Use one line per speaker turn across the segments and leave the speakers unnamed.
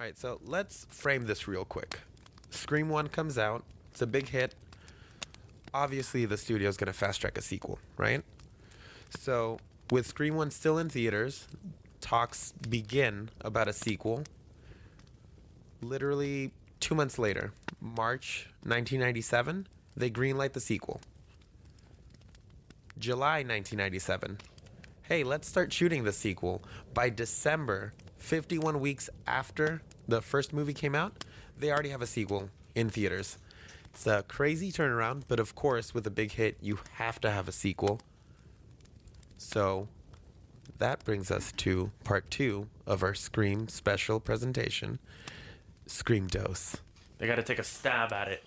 All right, so let's frame this real quick. Scream 1 comes out. It's a big hit. Obviously, the studio's going to fast-track a sequel, right? So, with Scream 1 still in theaters, talks begin about a sequel. Literally 2 months later, March 1997, they greenlight the sequel. July 1997, hey, let's start shooting the sequel. By December, 51 weeks after the first movie came out, they already have a sequel in theaters. It's a crazy turnaround, but of course, with a big hit, you have to have a sequel. So that brings us to part 2 of our Scream special presentation, Scream Dose.
They got to take a stab at it.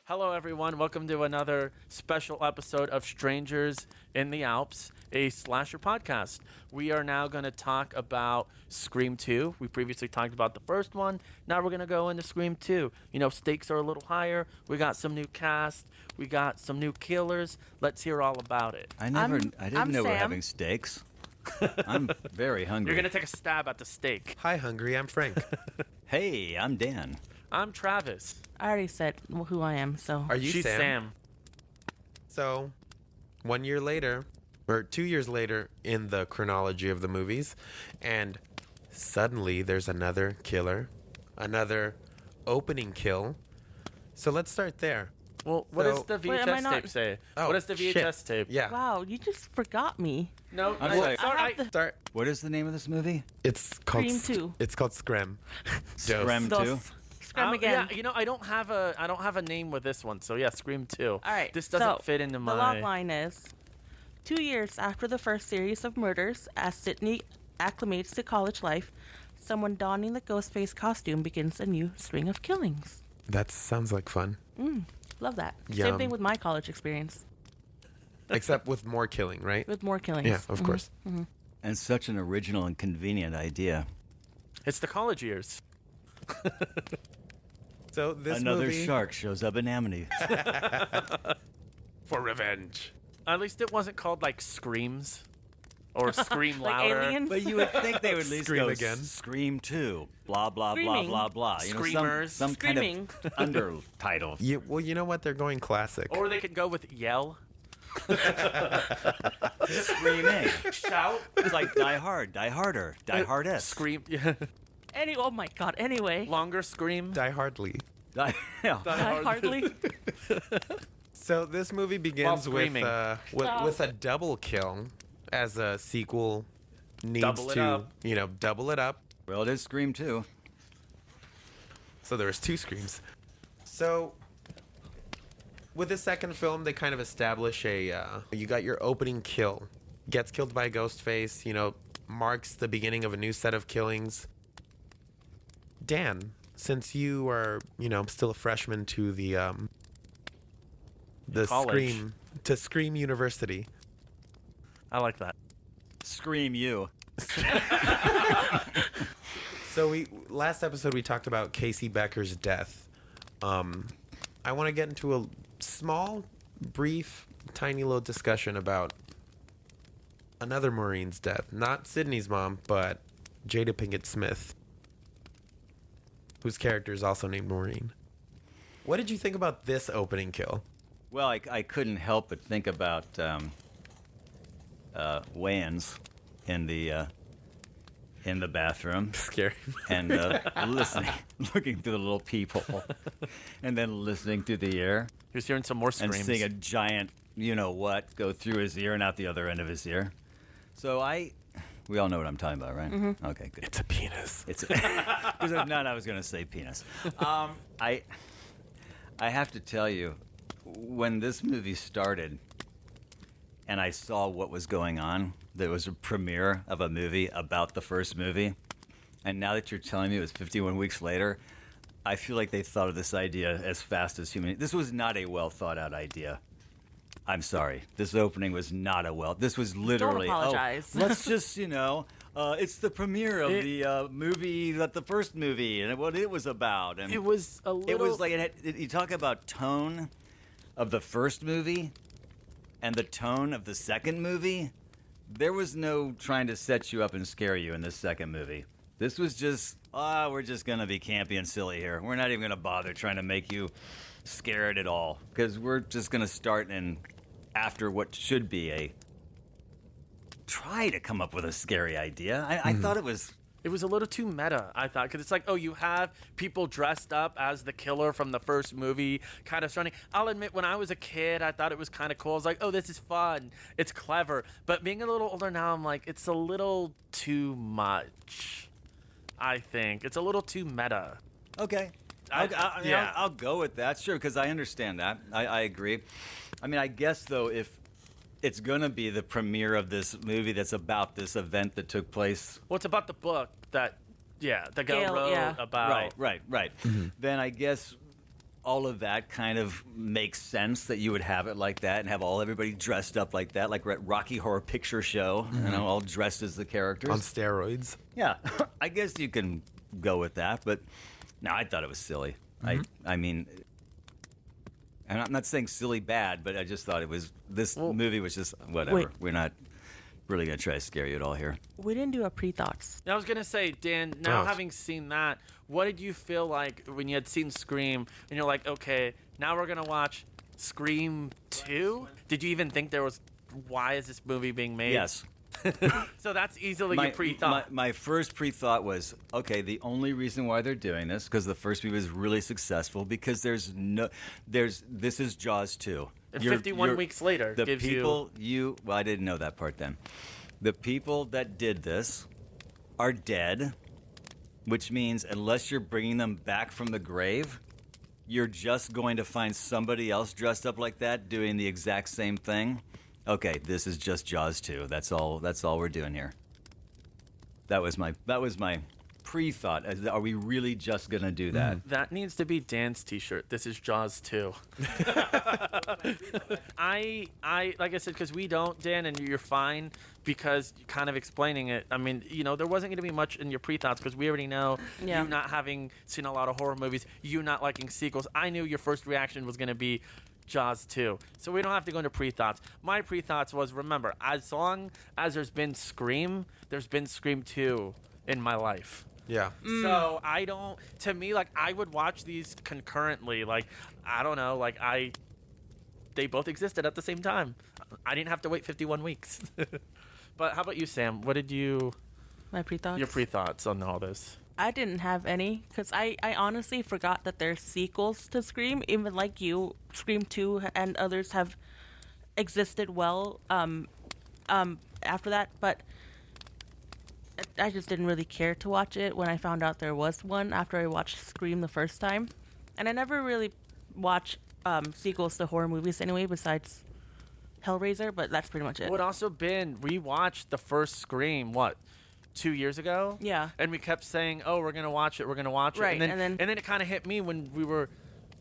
Hello, everyone. Welcome to another special episode of Strangers in the Alps, a slasher podcast. We are now going to talk about Scream 2. We previously talked about the first one. Now we're going to go into Scream 2. You know, stakes are a little higher. We got some new cast. We got some new killers. Let's hear all about it.
I didn't know we're having steaks. I'm very hungry.
You're going to take a stab at the steak.
Hi, Hungry. I'm Frank.
Hey, I'm Dan.
I'm Travis.
I already said who I am, so.
Are you
She's Sam.
So, 1 year later, or 2 years later in the chronology of the movies, and suddenly there's another killer, another opening kill. So let's start there.
Well, what does the
Wait, am I
VHS
not-
tape say?
Oh,
What does the VHS
shit.
tape?
Yeah.
Wow, you just forgot me.
No,
I'm sorry.
Start.
What is the name of this movie?
It's called
Scream 2.
It's called Scream.
Scream 2.
Dos. Scream again.
Yeah, you know, I don't have a name with this one, so yeah, Scream 2.
All right.
This doesn't
so
fit into my.
The log line is 2 years after the first series of murders, as Sidney acclimates to college life, someone donning the Ghostface costume begins a new string of killings.
That sounds like fun.
Love that.
Yum.
Same thing with my college experience,
Except with more killing, right?
with more killings.
Yeah, of course.
And such an original and convenient idea.
It's the college years.
So this
Another
movie
shark shows up in Amity.
for revenge.
At least it wasn't called like Screams or Scream
Like
Louder.
aliens.
But you would think they would at least
Scream
go
again.
Scream 2, blah, blah,
Screaming.
blah, blah, blah.
Screamers.
Some kind
Screaming.
of undertitle.
Well, you know what? They're going classic.
Or they could go with Yell.
Screaming.
Shout.
It's like Die Hard, Die Harder, Die Hardest.
Scream.
Oh my God. Anyway,
Longer Scream.
Die Hardly.
Yeah.
I hardly.
So this movie
While
begins
screaming.
with a double kill, as a sequel needs
Double it
to
up.
double it up.
Well, it is Scream 2.
So there was 2 screams. So with the second film, they kind of establish you got your opening kill, gets killed by Ghostface. Marks the beginning of a new set of killings. Dan, since you are still a freshman to the
College.
Scream University.
I like that.
Scream You.
So last episode we talked about Casey Becker's death. I want to get into a small, brief, tiny little discussion about another Maureen's death. Not Sidney's mom, but Jada Pinkett Smith, whose character is also named Maureen. What did you think about this opening kill?
Well, I couldn't help but think about Wayans in the bathroom
Scary.
and looking through the little peephole, and then listening through the ear
He was hearing some more
and
screams.
seeing a giant, go through his ear and out the other end of his ear. So we all know what I'm talking about, right? Mm-hmm. Okay, good.
It's a penis.
It's because if not, I was going to say penis. I have to tell you, when this movie started, and I saw what was going on. There was a premiere of a movie about the first movie. And now that you're telling me it was 51 weeks later, I feel like they thought of this idea as fast as human. This was not a well thought out idea. I'm sorry. This opening was not This was literally.
Don't apologize.
Let's just, it's the premiere of the movie, the first movie, and what it was about. And
It was a little.
it was like you talk about tone of the first movie and the tone of the second movie. There was no trying to set you up and scare you in this second movie. This was just, we're just going to be campy and silly here. We're not even going to bother trying to make you scared at all, because we're just going to start after what should be try to come up with a scary idea. I thought it was...
It was a little too meta, I thought, because it's like, oh, you have people dressed up as the killer from the first movie, kind of starting. I'll admit, when I was a kid, I thought it was kind of cool. I was like, oh, this is fun. It's clever. But being a little older now, I'm like, it's a little too much, I think. It's a little too meta.
Okay. I'll go with that, sure, because I understand that. I agree. I mean, I guess, though, if it's going to be the premiere of this movie that's about this event that took place.
Well, it's about the book that Gail wrote about.
Right. Mm-hmm. Then I guess all of that kind of makes sense that you would have it like that and have everybody dressed up like that, like we're at Rocky Horror Picture Show, all dressed as the characters.
On steroids.
Yeah, I guess you can go with that, but no, I thought it was silly. Mm-hmm. I mean... And I'm not saying silly bad, but I just thought this movie was just whatever.
Wait.
We're not really going to try to scare you at all here.
We didn't do a pre-thoughts.
I was going to say, Dan, now having seen that, what did you feel like when you had seen Scream and you're like, okay, now we're going to watch Scream 2? Did you even think why is this movie being made?
Yes.
So that's easily your pre-thought.
My first pre-thought was, okay, the only reason why they're doing this, because the first movie was really successful, because this is Jaws 2.
And 51 weeks later
the
gives
people well, I didn't know that part then. The people that did this are dead, which means unless you're bringing them back from the grave, you're just going to find somebody else dressed up like that doing the exact same thing. Okay, this is just Jaws 2. That's all we're doing here. That was my pre-thought. Are we really just going to do that?
That needs to be Dan's t-shirt. This is Jaws 2. I like I said, because we don't, Dan, and you're fine because you're kind of explaining it. I mean, there wasn't going to be much in your pre-thoughts because we already know you not having seen a lot of horror movies, you not liking sequels. I knew your first reaction was going to be Jaws 2. So we don't have to go into pre-thoughts. My pre-thoughts was, remember, as long as there's been Scream 2 in my life.
Yeah.
So to me, like, I would watch these concurrently. Like, I don't know, like, they both existed at the same time. I didn't have to wait 51 weeks. But how about you, Sam? What did
My pre-thoughts?
your pre-thoughts on all this?
I didn't have any because I honestly forgot that there's sequels to Scream. Even like you, Scream 2 and others have existed after that. But I just didn't really care to watch it when I found out there was one after I watched Scream the first time. And I never really watch sequels to horror movies anyway besides Hellraiser, but that's pretty much it.
Would also been rewatched the first Scream, 2 years ago?
Yeah.
And we kept saying, oh, we're going to watch it.
Right,
And then it kind of hit me when we were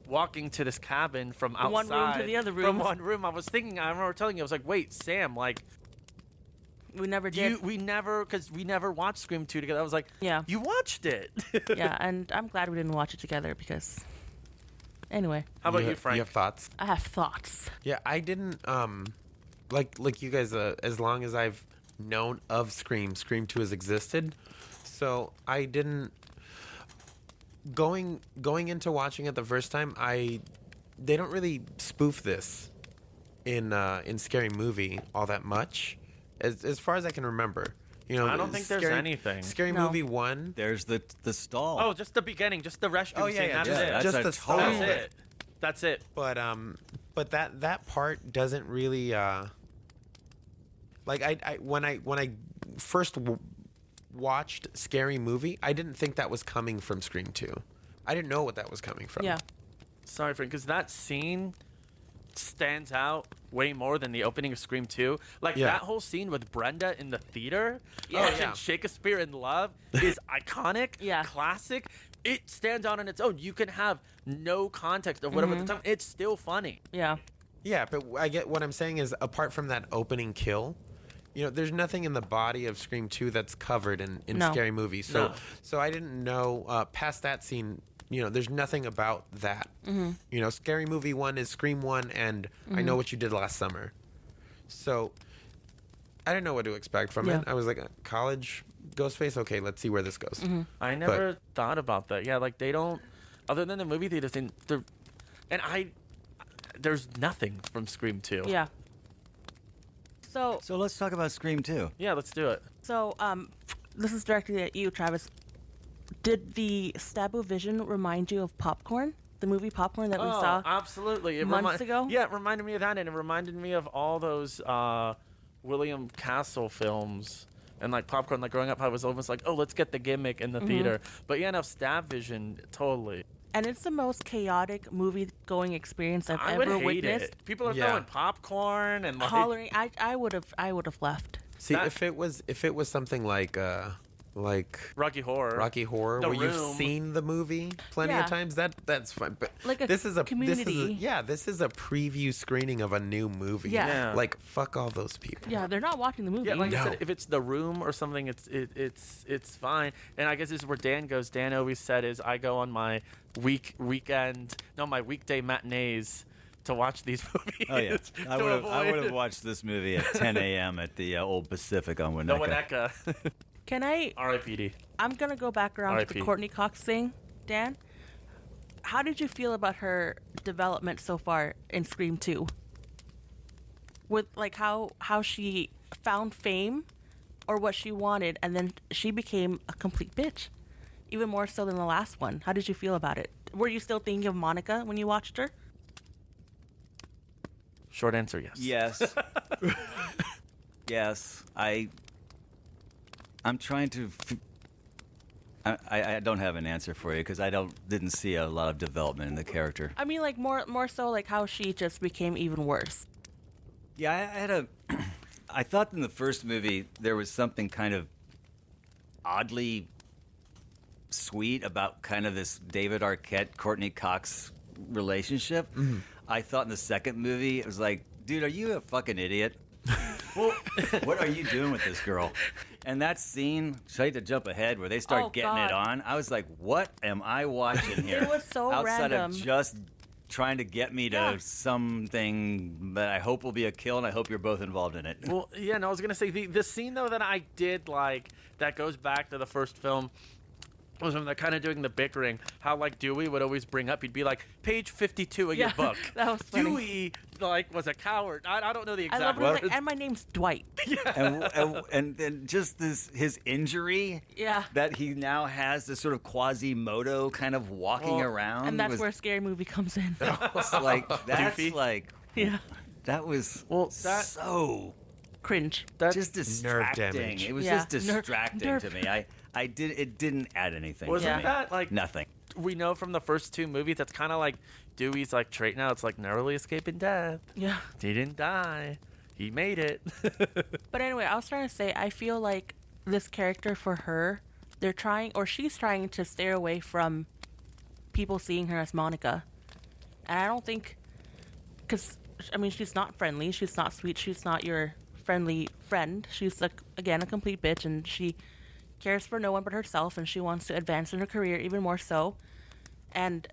walking to this cabin from outside.
One room to the other room.
From one room. I remember telling you, I was like, wait, Sam, like...
We never did.
Because we never watched Scream 2 together. I was like,
yeah.
You watched it.
Yeah, and I'm glad we didn't watch it together because... Anyway.
How about you, Frank?
You have thoughts?
I have thoughts.
Yeah, I didn't, like you guys, as long as I've known of Scream 2 has existed. So I didn't, going into watching it the first time, they don't really spoof this in Scary Movie all that much, as far as I can remember.
I don't think there's anything.
Scary Movie 1.
There's the stall.
Oh, just the beginning, just the restroom scene. That's it.
That's
just
a
the stall.
total-
That's it.
But that part doesn't really like when I first watched Scary Movie, I didn't think that was coming from Scream 2. I didn't know what that was coming from.
Yeah.
Sorry, Frank, because that scene stands out way more than the opening of Scream 2. Like
Yeah.
that whole scene with Brenda in the theater,
Yeah.
watching
Yeah.
Shakespeare in Love is iconic,
Yeah.
classic. It stands out on its own. You can have no context of whatever the time. It's still funny.
Yeah.
Yeah, but I get what I'm saying is apart from that opening kill, there's nothing in the body of Scream 2 that's covered in
No.
Scary Movie.
No.
So I didn't know past that scene. There's nothing about that. Scary Movie 1 is Scream 1 and I Know What You Did Last Summer. So I didn't know what to expect from it. I was like, college Ghostface? Okay, let's see where this goes.
I never thought about that. Yeah, like they don't, other than the movie theater thing, there's nothing from Scream 2.
Yeah. So
let's talk about Scream 2.
Yeah, let's do it.
this is directed at you, Travis. Did the Stabbo Vision remind you of Popcorn? The movie Popcorn that we saw?
Absolutely.
months ago?
Yeah, it reminded me of that, and it reminded me of all those William Castle films. And like Popcorn, like growing up, I was almost like, oh, let's get the gimmick in the theater. But yeah, no, Stab Vision, totally.
And it's the most chaotic movie-going experience I've
I would
ever
hate
witnessed.
it. People are
Yeah.
throwing popcorn and like,
Hollering, I would have left.
See,
That-
if it was something like
Rocky Horror.
Rocky Horror,
The
where you've
Room.
seen the movie plenty
Yeah.
of times, that's fine. But
Like a
this is a
Community.
this is a preview screening of a new movie.
Yeah.
Yeah.
Like fuck all those people.
Yeah, they're not watching the movie.
Yeah, like I
No.
said, if it's The Room or something, it's fine. And I guess this is where Dan goes. Dan always said is I go on my my weekday matinees to watch these movies.
Oh yeah, I
to
would have
avoid
watched this movie at 10 a.m. at the Old Pacific on
the
Winnetka.
Winnetka.
Can I?
R.I.P.D.
I'm gonna go back around to the
R.I.P..
Courtney Cox thing, Dan. How did you feel about her development so far in Scream 2? With like how she found fame, or what she wanted, and then she became a complete bitch, even more so than the last one. How did you feel about it? Were you still thinking of Monica when you watched her?
Short answer, yes.
Yes. Yes. I'm trying to. I don't have an answer for you because didn't see a lot of development in the character.
I mean, like more so like how she just became even worse.
Yeah, I thought in the first movie there was something kind of oddly sweet about kind of this David Arquette, Courtney Cox relationship. I thought in the second movie it was like, dude, are you a fucking idiot? Well, what are you doing with this girl? And that scene, sorry to jump ahead, where they start
Oh,
getting it
God.
on, I was like, what am I watching here?
It was so
outside
random.
of just trying to get me to
Yeah.
something that I hope will be a kill, and I hope you're both involved in it.
Well, yeah, no, I was gonna say the scene though that I did like that goes back to the first film was when they're kind of doing the bickering. How like Dewey would always bring up, he'd be like, page 52 of your
Yeah,
book.
that was funny.
Dewey like was a coward. I don't know the
I
exact
love it. It was
words.
like, and my name's Dwight.
and then just his injury
Yeah.
that he now has this sort of Quasimodo kind of walking
Well,
around,
And that's
was
where Scary Movie comes in.
it's like that's
Doofy.
like
Yeah.
that was
that-
so
Cringe.
just distracting.
damage.
It was
Yeah.
just distracting
Nerf.
to me. It didn't add anything.
Wasn't
to me.
that like
Nothing.
we know from the first two movies? That's kind of like Dewey's like trait now. It's like narrowly escaping death.
Yeah.
He didn't die. He made it.
But anyway, I was trying to say, I feel like this character for her, she's trying to steer away from people seeing her as Monica. And I don't think, because, I mean, she's not friendly, she's not sweet, she's not your friendly friend. She's, again, a complete bitch, and she cares for no one but herself, and she wants to advance in her career even more so. And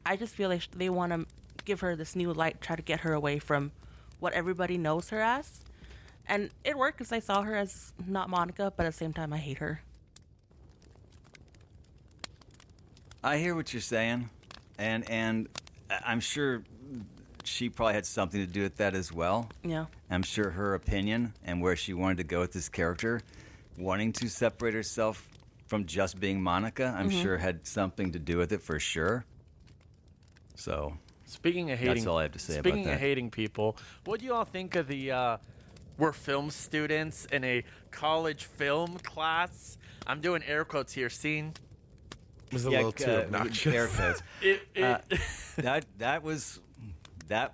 I just feel like they want to give her this new light, try to get her away from what everybody knows her as. And it worked because I saw her as not Monica, but at the same time, I hate her.
I hear what you're saying, and I'm sure she probably had something to do with that as well.
Yeah.
I'm sure her opinion and where she wanted to go with this character, wanting to separate herself from just being Monica, I'm sure had something to do with it for sure. So
Speaking of hating,
That's all I have to say about
speaking
that.
of hating people, what do you all think of the? We're film students in a college film class. I'm doing air quotes here. Scene.
It was a little too obnoxious.
Air quotes.
It,
That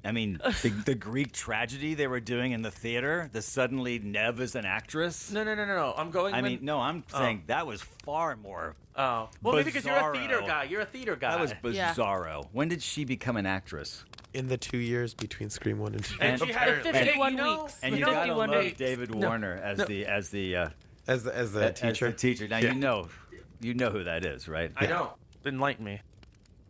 I mean, the Greek tragedy they were doing in the theater, the suddenly Neve is an actress.
No. I'm going.
I'm saying that was far more.
Oh, well, maybe because you're a theater
bizarro.
guy. You're a theater guy.
That was
Yeah.
bizarro. When did she become an actress?
In the 2 years between Scream 1 and 2.
And she had
The 51
you know,
weeks.
And you
know,
gotta
51
love
weeks.
David Warner as the
as the teacher.
As the teacher. Now
Yeah.
you know who that is, right?
I don't. Enlighten me.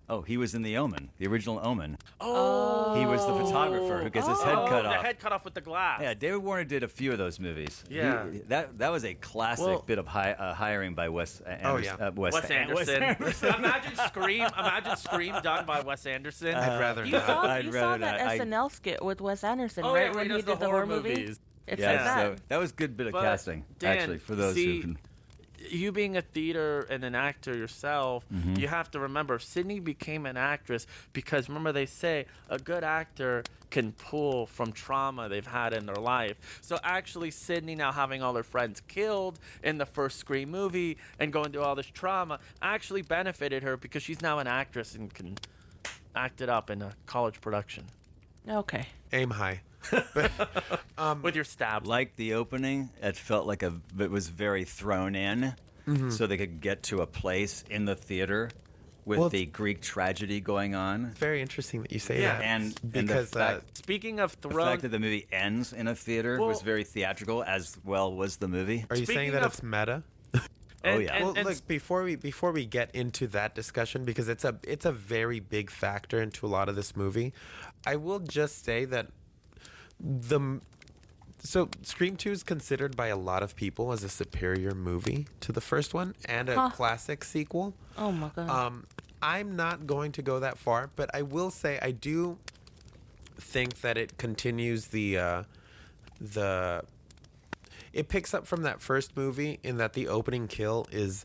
Oh, he was in The Omen, the original Omen.
Oh,
He was the photographer who gets his head cut off.
The head cut off with the glass.
Yeah, David Warner did a few of those movies.
Yeah.
That was a classic
Well-
bit of hiring by Wes Anderson.
yeah.
Wes Anderson. Imagine Scream done by Wes Anderson.
I'd rather
You
not.
saw,
I'd
you
rather
saw that
not.
SNL skit with Wes Anderson,
Oh,
right?
yeah,
when
he
he
does
did the horror movie.
movies.
It's
Yeah,
like that.
so that was a good bit of
But,
casting,
Dan,
actually, for those
see,
who can.
You being a theater and an actor yourself,
Mm-hmm.
you have to remember Sidney became an actress because remember they say a good actor can pull from trauma they've had in their life. So actually Sidney now having all her friends killed in the first Scream movie and going through all this trauma actually benefited her because she's now an actress and can act it up in a college production
Okay.
Aim high.
with your stabs.
Like the opening, it felt like it was very thrown in, so they could get to a place in the theater with
Well,
the Greek tragedy going on.
Very interesting that you say
Yeah.
that.
And
because
the fact,
Speaking of
the
thrown,
fact that the movie ends in a theater was
Well-
very theatrical, as well was the movie.
are you saying
speaking
that
of-
it's meta?
Oh, yeah.
Well, look, before we get into that discussion, because it's a very big factor into a lot of this movie, I will just say that so Scream 2 is considered by a lot of people as a superior movie to the first one and a
Huh.
classic sequel.
Oh my god.
I'm not going to go that far, but I will say I do think that it continues it picks up from that first movie in that the opening kill is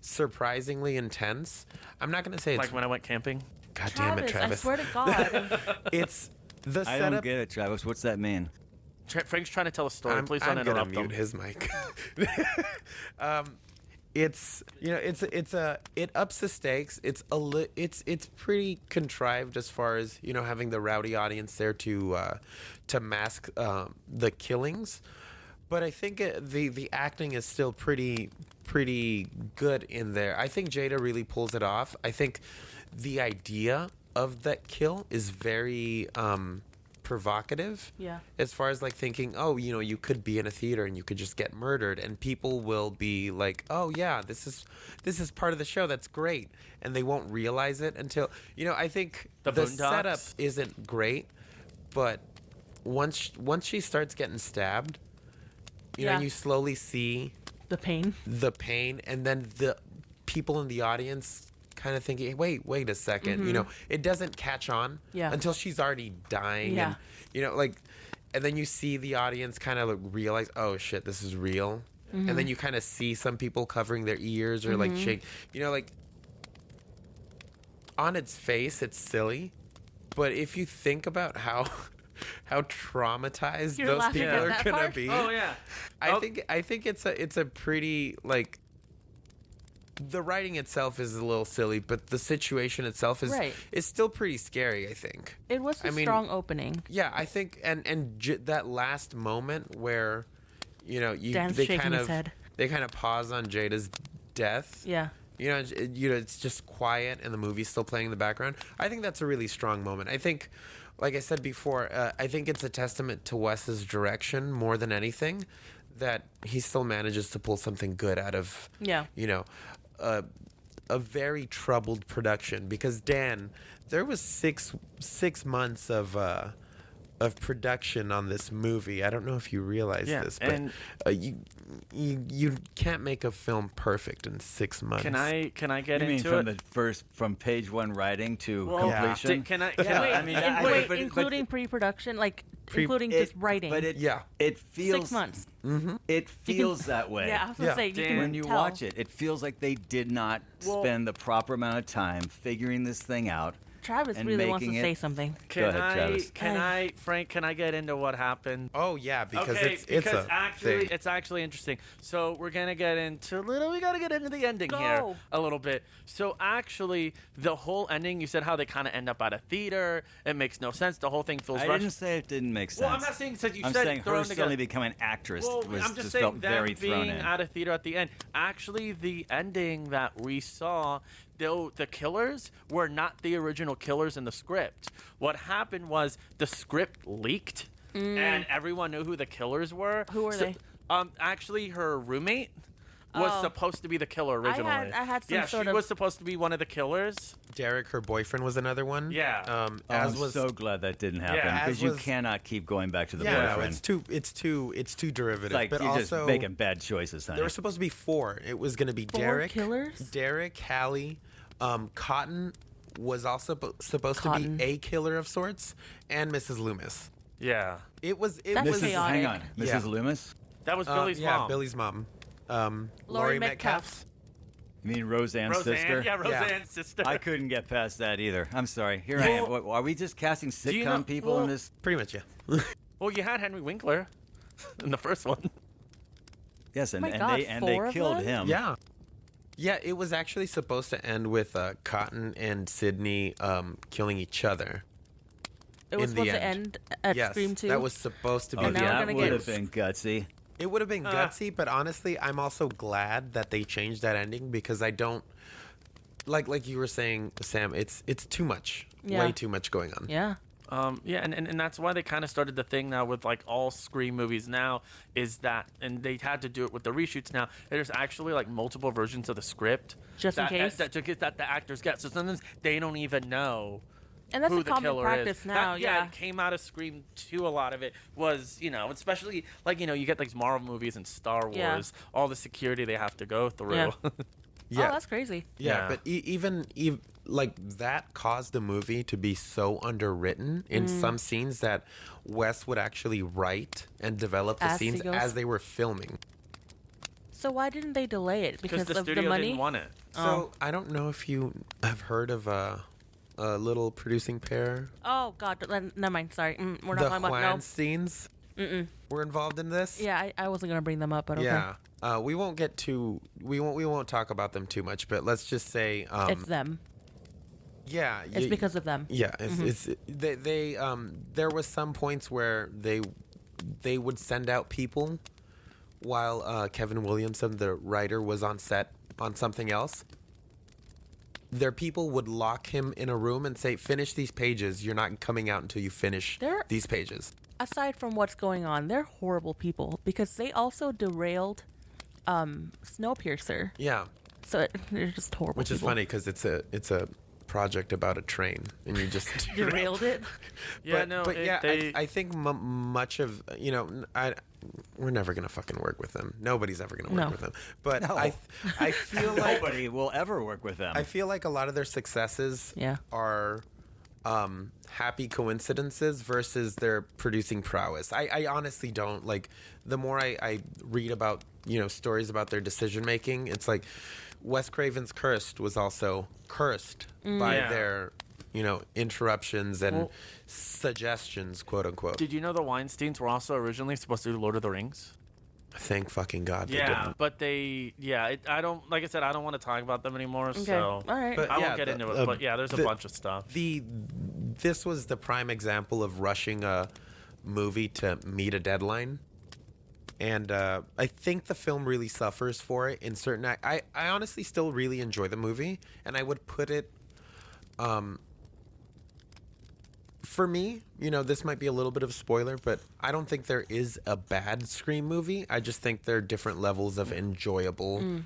surprisingly intense. I'm not going to say it's
like when I went camping.
God damn it,
I
Travis.
swear to God.
It's the
I
setup.
don't get it, Travis. What's that mean?
Frank's trying to tell a story. Please don't
I'm gonna
interrupt him.
mute his mic. It's it ups the stakes. It's pretty contrived as far as having the rowdy audience there to mask the killings, but I think the acting is still pretty good in there. I think Jada really pulls it off. I think the idea of that kill is very provocative.
Yeah.
As far as like thinking, oh, you could be in a theater and you could just get murdered, and people will be like, oh yeah, this is part of the show. That's great, and they won't realize it until I think
The
the
Boondocks?
setup isn't great, but once she starts getting stabbed,
Yeah.
you slowly see
The pain.
the pain, and then the people in the audience kind of thinking, wait a second, it doesn't catch on
Yeah.
until she's already dying.
Yeah.
And and then you see the audience kind of realize, oh shit, this is real. And then you kind of see some people covering their ears or like shake, on its face it's silly, but if you think about how traumatized
You're
those
laughing
people
at
are
that
gonna
part?
be.
Oh yeah.
I think it's a pretty the writing itself is a little silly, but the situation itself is
Right.
still pretty scary, I think.
It was a strong opening.
Yeah, I think that last moment where
Dan's
they
shaking
kind
his
of
head.
they kind of pause on Jada's death.
Yeah.
It's just quiet and the movie's still playing in the background. I think that's a really strong moment. I think, like I said before, I think it's a testament to Wes's direction more than anything, that he still manages to pull something good out of
Yeah.
a very troubled production. Because Dan, there was six months of production on this movie. I don't know if you realize
Yeah,
this, but
and-
you can't make a film perfect in 6 months.
Can I get
You mean
into it?
from page one writing to
Well,
completion?
Can I?
Yeah,
Wait,
I mean, but-
including pre-production, including
It-
just writing.
But it
Yeah.
it feels
6 months.
It feels that way.
Yeah, I was gonna
Yeah.
say you
Dan,
can
When you
tell.
watch it, it feels like they did not
Well-
spend the proper amount of time figuring this thing out
Travis
and
really wants to
making
say
it.
something.
Go ahead, Travis.
Frank, can I get into what happened?
Oh yeah, because
Okay,
it's
because
a
actually,
thing.
it's actually interesting. So we gotta get into the ending here
Go.
a little bit. So actually, the whole ending, you said how they kind of end up at a theater. It makes no sense. The whole thing feels
I
rushed.
didn't say it didn't make sense.
Well, I'm not saying you
I'm
said
saying
thrown
her
together.
suddenly becoming an actress
Well,
was
I'm just
felt
saying them
very thrown
being
in.
at a theater at the end. Actually, the ending that we saw, though, the killers were not the original killers in the script. What happened was the script leaked, and everyone knew who the killers were.
Who were they?
Actually, her roommate was
Oh.
supposed to be the killer originally.
I had some
yeah,
sort
she
of-
was supposed to be one of the killers.
Derek, her boyfriend, was another one.
Yeah.
Oh,
As
I'm
was
so glad that didn't happen
Yeah.
because
As
you
was-
cannot keep going back to the
yeah, no,
boyfriend.
it's too derivative.
like
but
you're
also
just making bad choices, honey.
there were supposed to be 4. It was going to be
Four
Derek,
killers?
Derek, Hallie, Cotton was also supposed
Cotton.
to be a killer of sorts, and Mrs. Loomis.
Yeah,
It was
That's
was
chaotic.
Hang on, Mrs.
Yeah.
Loomis.
that was Billy's
yeah,
mom.
Billy's mom.
Laurie
Laurie
Metcalf.
Metcalf.
You mean Roseanne's
Roseanne,
sister?
yeah, Roseanne's sister.
I couldn't get past that either. I'm sorry. Here I am.
Well-
What, are we just casting
you
sitcom
know-
people in
well-
this?
Pretty much, yeah.
Well, you had Henry Winkler in the first one.
Yes, and,
my
and
God,
they and
4
they
of
killed
them?
him.
Yeah. Yeah, it was actually supposed to end with Cotton and Sidney killing each other.
It was
in the
supposed to
end.
end at
Yes,
Scream 2.
that was supposed to be.
Oh,
And now we're
that
gonna
would
get-
have been gutsy.
It would have been gutsy, but honestly, I'm also glad that they changed that ending because I don't like you were saying, Sam. It's too much,
Yeah.
way too much going on.
Yeah.
Yeah, and that's why they kind of started the thing now with like all Scream movies now is that, and they had to do it with the reshoots now. There's actually like multiple versions of the script
Just in
that,
case?
that the actors get. So sometimes they don't even know
And that's
who
a
the
common
killer
practice
is.
now,
That-
yeah.
it came out of Scream 2. A lot of it was, especially like you get these Marvel movies and Star Wars,
Yeah.
all the security they have to go through.
Yeah.
Yeah.
Oh, that's crazy.
Yeah,
Yeah.
but even like that caused the movie to be so underwritten in some scenes that Wes would actually write and develop the
As he
scenes
goes.
as they were filming.
So why didn't they delay it?
Because
Because
the
of
studio
the money?
didn't want it.
So I don't know if you have heard of a little producing pair.
Oh God, never mind. Sorry, we're not
The
talking about no.
Weinsteins were involved in this.
Yeah, I wasn't gonna bring them up, but okay.
Yeah. We won't get too. We won't talk about them too much. But let's just say.
It's them.
Yeah.
It's because of them.
Yeah. It's they there was some points where they would send out people while Kevin Williamson, the writer, was on set on something else. Their people would lock him in a room and say, "Finish these pages. You're not coming out until you finish
They're-
these pages."
Aside from what's going on, they're horrible people because they also derailed Snowpiercer.
Yeah.
So they're just horrible.
Which is
people.
funny because it's a project about a train, and you just
Derailed it.
Yeah,
but,
no,
but
it-
yeah,
they-
I think much of we're never gonna fucking work with them. Nobody's ever gonna work
No.
with them. But
No.
I feel like
Nobody will ever work with them.
I feel like a lot of their successes
Yeah.
are happy coincidences versus their producing prowess. I honestly don't like. The more I read about stories about their decision making, it's like Wes Craven's Cursed was also cursed by
Yeah.
their interruptions and
Well-
suggestions, quote unquote.
Did you know the Weinsteins were also originally supposed to do Lord of the Rings?
Thank fucking God they
Yeah,
didn't.
but I don't, like I said, I don't want to talk about them anymore.
Okay.
So
All right.
But
I
yeah,
won't get
the-
into it. But yeah, there's a
the-
bunch of stuff.
This was the prime example of rushing a movie to meet a deadline. And I think the film really suffers for it in certain. I honestly still really enjoy the movie, and I would put it. For me, this might be a little bit of a spoiler, but I don't think there is a bad Scream movie. I just think there are different levels of enjoyable,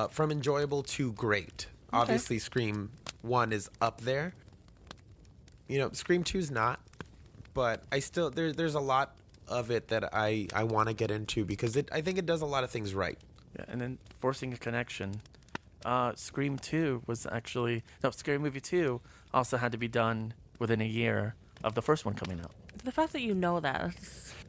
from enjoyable to great. Obviously, Scream 1 is up there. Scream 2 is not, but I still there's a lot of it that I want to get into because I think it does a lot of things right.
Yeah, and then forcing a connection. Scream 2 was actually Scary Movie 2 also had to be done within a year of the first one coming out.
The fact that you know that.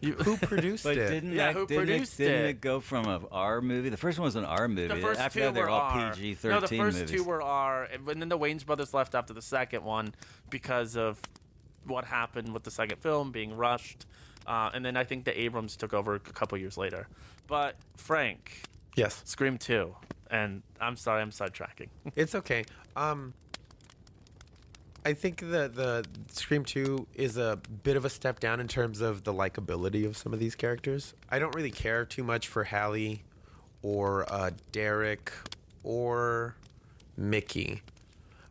Who produced
But
it?
didn't
Yeah,
that,
who
didn't
produced
didn't
it?
it go from a R movie? The first one was an R movie.
The first
After
two
that, they
were
were all
R.
PG-13
No, the first
movies.
two were R, and then the Wayans brothers left after the second one because of what happened with the second film being rushed, and then I think the Abrams took over a couple years later. But Frank,
Yes.
Scream 2, and I'm sorry, I'm sidetracking.
It's okay. I think the Scream 2 is a bit of a step down in terms of the likability of some of these characters. I don't really care too much for Hallie or Derek or Mickey.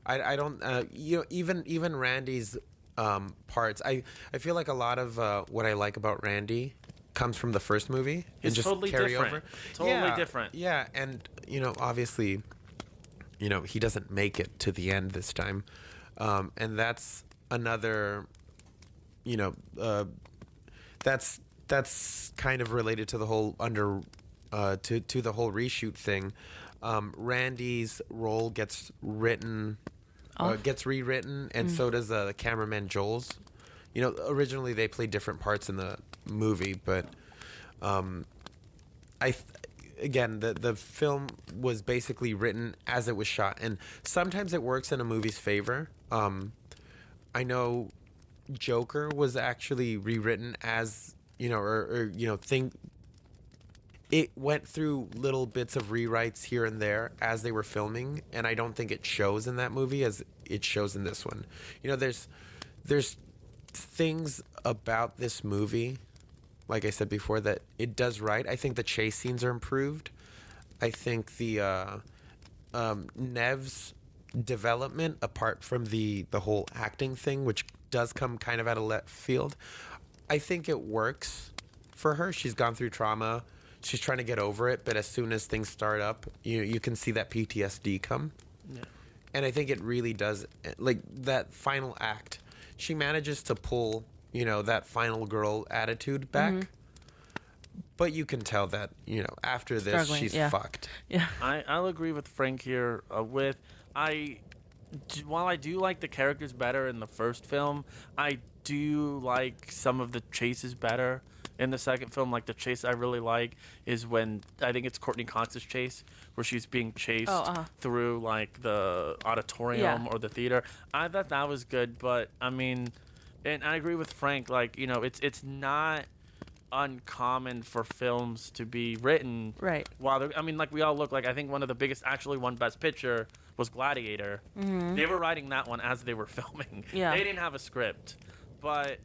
I don't even Randy's parts. I feel like a lot of what I like about Randy comes from the first movie and
It's
just
totally
carry
different.
over.
Totally different.
Yeah, and obviously, he doesn't make it to the end this time. And that's another, that's kind of related to the whole to the whole reshoot thing. Randy's role gets rewritten, and so does the cameraman Joel's. Originally they played different parts in the movie, but again, the film was basically written as it was shot, and sometimes it works in a movie's favor. I know Joker was actually rewritten as it went through little bits of rewrites here and there as they were filming, and I don't think it shows in that movie as it shows in this one. There's things about this movie, like I said before, that it does right. I think the chase scenes are improved. I think the Neve's development, apart from the whole acting thing, which does come kind of out of left field, I think it works for her. She's gone through trauma. She's trying to get over it, but as soon as things start up, you can see that PTSD come.
Yeah.
And I think it really does, like that final act. She manages to pull, that final girl attitude back. But you can tell that, after this,
Struggling,
she's
yeah.
fucked.
Yeah.
I'll agree with Frank here. While I do like the characters better in the first film, I do like some of the chases better in the second film. Like the chase I really like is when I think it's Courtney Cox's chase, where she's being chased through like the auditorium or the theater. I thought that was good, but I mean, and I agree with Frank. Like it's not uncommon for films to be written
Right.
while like we all look like, I think one of the biggest actually won Best Picture was Gladiator. They were writing that one as they were filming.
Yeah.
They didn't have a script, but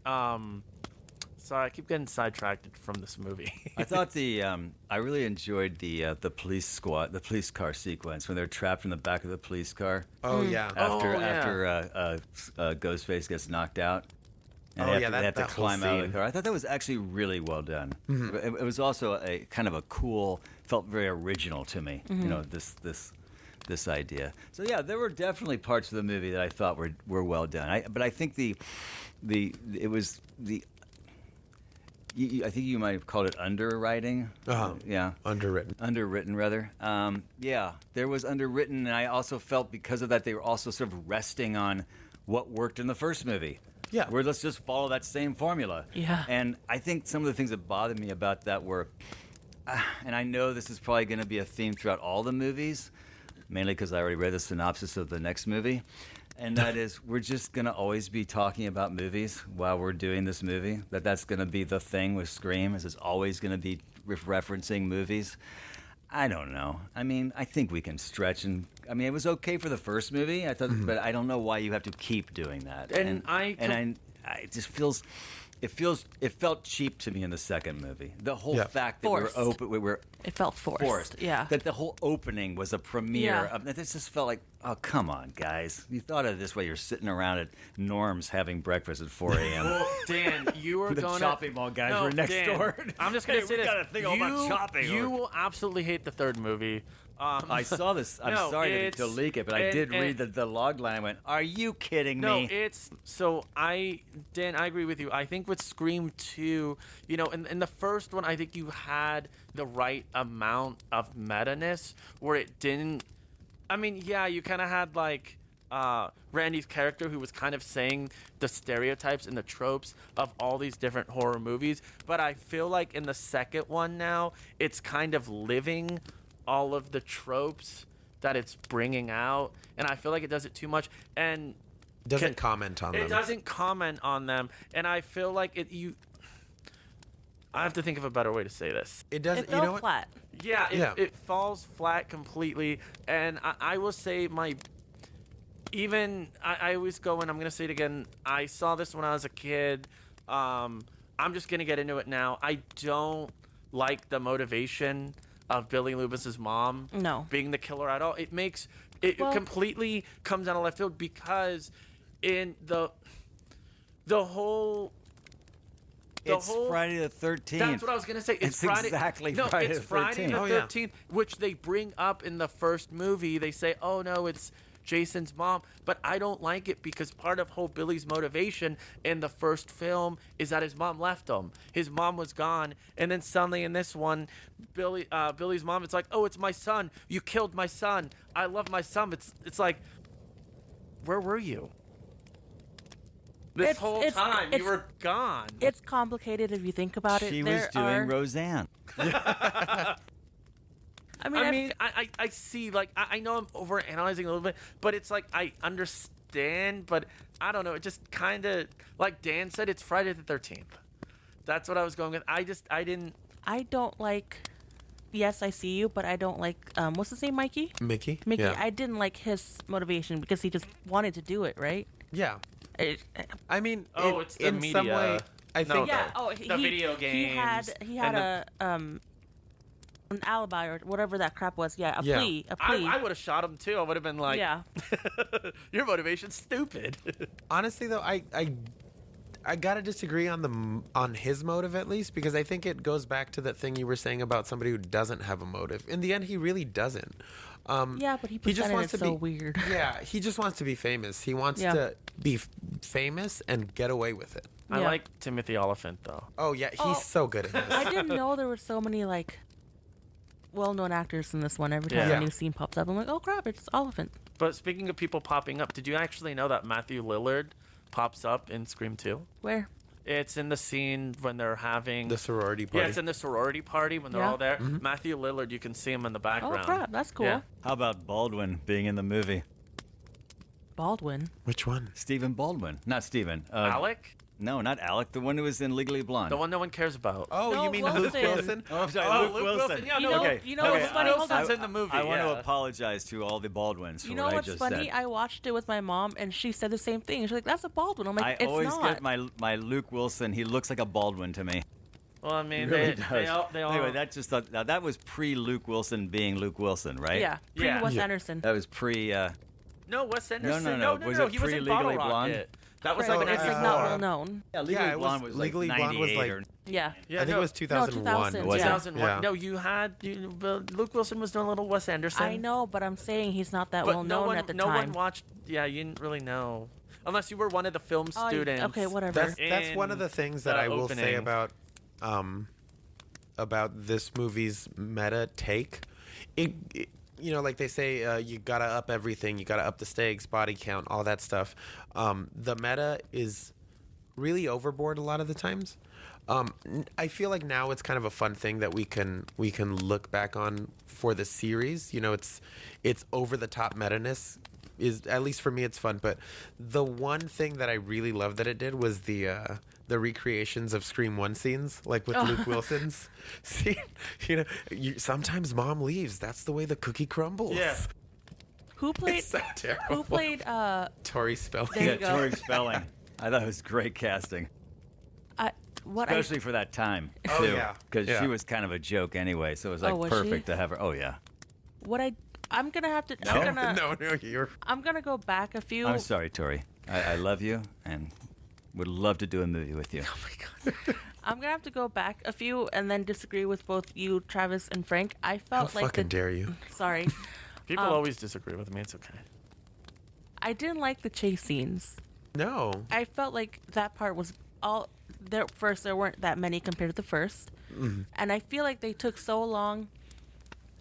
sorry, I keep getting sidetracked from this movie.
I thought I really enjoyed the police car sequence when they're trapped in the back of the police car
Oh, yeah.
after Ghostface gets knocked out. And
Oh,
they
yeah,
have to
that whole
climb out of the
scene.
car. I thought that was actually really well done. It was also a kind of a cool, felt very original to me. This idea. So yeah, there were definitely parts of the movie that I thought were well done. But I think I think you might have called it underwriting. Yeah. Underwritten, rather. Yeah, there was underwritten, and I also felt because of that they were also sort of resting on what worked in the first movie.
Yeah.
Where let's just follow that same formula.
Yeah.
And I think some of the things that bothered me about that were, and I know this is probably going to be a theme throughout all the movies, mainly because I already read the synopsis of the next movie. And that is, we're just going to always be talking about movies while we're doing this movie. That's going to be the thing with Scream, is it's always going to be referencing movies. I don't know. I mean, I think we can stretch, and I mean, it was okay for the first movie. I thought, but I don't know why you have to keep doing that. It just feels. It felt cheap to me in the second movie. The whole fact that
Forced.
we were
It felt forced. Yeah.
That the whole opening was a premiere.
Yeah.
This just felt like, oh, come on, guys. You thought of this while you're sitting around at Norm's having breakfast at 4 a.m.
Well, Dan, you were
The
going
shopping mall guys were next
Dan,
door.
I'm just gonna
Hey,
say
we
this:
got a thing all about shopping.
You will absolutely hate the third movie.
I saw this. I'm
No,
sorry to leak it, but I did read
and-
the log line. I went, are you kidding
No,
me?
it's so Dan, I agree with you. I think with Scream 2, in the first one, I think you had the right amount of meta-ness where it didn't. I mean, yeah, you kind of had like Randy's character, who was kind of saying the stereotypes and the tropes of all these different horror movies. But I feel like in the second one now, it's kind of living all of the tropes that it's bringing out, and I feel like it does it too much and
Doesn't comment on them.
It doesn't comment on them, and I feel like I have to think of a better way to say this.
It doesn't.
It
You
fell
know what?
flat.
Yeah,
Yeah.
it falls flat completely, and I will say I always go, and I'm going to say it again, I saw this when I was a kid. I'm just going to get into it now. I don't like the motivation of Billy Loomis's mom being the killer at all. It makes it completely comes out of left field, because in the whole
Friday the 13th.
That's what I was gonna say. It's Friday.
Exactly
No,
Friday
it's
the 13th.
Friday the
Oh, yeah.
13th, which they bring up in the first movie. They say, "Oh no, it's Jason's mom," but I don't like it because part of whole Billy's motivation in the first film is that his mom left him. His mom was gone, and then suddenly in this one, Billy's mom, it's like, "Oh, it's my son. You killed my son. I love my son." It's like, where were you? This whole time you were gone.
It's complicated if you think about it.
She was doing Roseanne.
I mean,
I see, like, I know I'm overanalyzing a little bit, but it's like, I understand, but I don't know. It just kind of, like Dan said, it's Friday the 13th. That's what I was going with. I don't
like, yes, I see you, but I don't like, what's his name, Mickey?
Mickey.
Yeah. I didn't like his motivation because he just wanted to do it, right?
Yeah. I mean,
it's the
in
media.
some way, I think.
Yeah.
The video games.
He had an alibi or whatever that crap was. Yeah, a plea.
I would have shot him too. I would have been like,
yeah.
Your motivation's stupid.
Honestly, though, I gotta disagree on his motive, at least, because I think it goes back to that thing you were saying about somebody who doesn't have a motive. In the end, he really doesn't.
Yeah, but he presented it so weird.
Yeah, he just wants to be famous. He wants to be famous and get away with it.
I like Timothy Oliphant, though.
Oh yeah, he's so good at this.
I didn't know there were so many like well-known actors in this one. Every time a new scene pops up, I'm like, oh crap, it's Oliphant.
But speaking of people popping up, did you actually know that Matthew Lillard pops up in Scream 2?
Where?
It's in the scene when they're having
The sorority party.
Yeah, it's in the sorority party when they're all there.
Mm-hmm.
Matthew Lillard, you can see him in the background.
Oh crap, that's cool.
Yeah.
How about Baldwin being in the movie?
Baldwin.
Which one?
Stephen Baldwin. Not Stephen.
Alec?
No, not Alec. The one who was in Legally Blonde.
The one no one cares about.
Oh,
No,
you mean
Wilson.
Luke Wilson?
Oh, I'm sorry,
Oh,
Luke
Luke
Wilson.
Wilson. Yeah,
You
no,
know,
okay.
you know what's funny? Hold on.
Wilson's in the movie.
I want
yeah.
to apologize to all the Baldwins for
You know
what I
what's
just
funny?
said.
I watched it with my mom, and she said the same thing. She's like, "That's a Baldwin." I'm like,
I
"It's
always
not."
get my Luke Wilson. He looks like a Baldwin to me.
Well, I mean,
He really
they
does.
all.
Anyway, that was pre Luke Wilson being Luke Wilson, right?
Yeah,
Yeah.
Wes
Yeah.
Anderson.
That was pre.
No, Wes Anderson.
no.
No.
Was it
He was in
pre-Legally
Bottle
Blonde?
Rocket. That was
Right,
like
but it's like
94.
not well known.
Yeah, Legally
Yeah, it was-
Blonde was like
Legally Blonde was
98
like-
or
Yeah.
Yeah,
I think
no,
it was 2001.
2000,
Was it?
2001.
Yeah.
No, you had Luke Wilson was doing a little Wes Anderson.
I know, but I'm saying he's not that
but
well
no
known
one,
at the
no
time.
one watched. Yeah, you didn't really know, unless you were one of the film
Oh,
students.
okay, whatever.
That's one of the things that
the
I will say
opening.
about this movie's meta take. It you know, like they say, you gotta up everything. You gotta up the stakes, body count, all that stuff. The meta is really overboard a lot of the times. I feel like now it's kind of a fun thing that we can look back on for the series. You know, it's over the top meta-ness is, at least for me, it's fun. But the one thing that I really loved that it did was the recreations of Scream 1 scenes, like with Luke Wilson's scene. You know, sometimes mom leaves. That's the way the cookie crumbles.
Yeah.
Who played?
It's so terrible.
Who played?
Tori Spelling.
There you
Yeah,
go.
Tori Spelling. I thought it was great casting,
What
especially for that time
Oh,
too,
yeah.
because
Yeah.
she was kind of a joke anyway. So it was like
Oh, was
perfect
she?
to have her. Oh yeah.
I'm gonna have to.
No?
No, you're.
I'm gonna go back a few.
I'm sorry, Tori. I love you and would love to do a movie with you.
I'm gonna have to go back a few and then disagree with both you, Travis, and Frank. I
How
felt like
fucking dare you?
Sorry,
People always disagree with me. It's okay.
I didn't like the chase scenes.
No.
I felt like that part was all there. First, there weren't that many compared to the first, and I feel like they took so long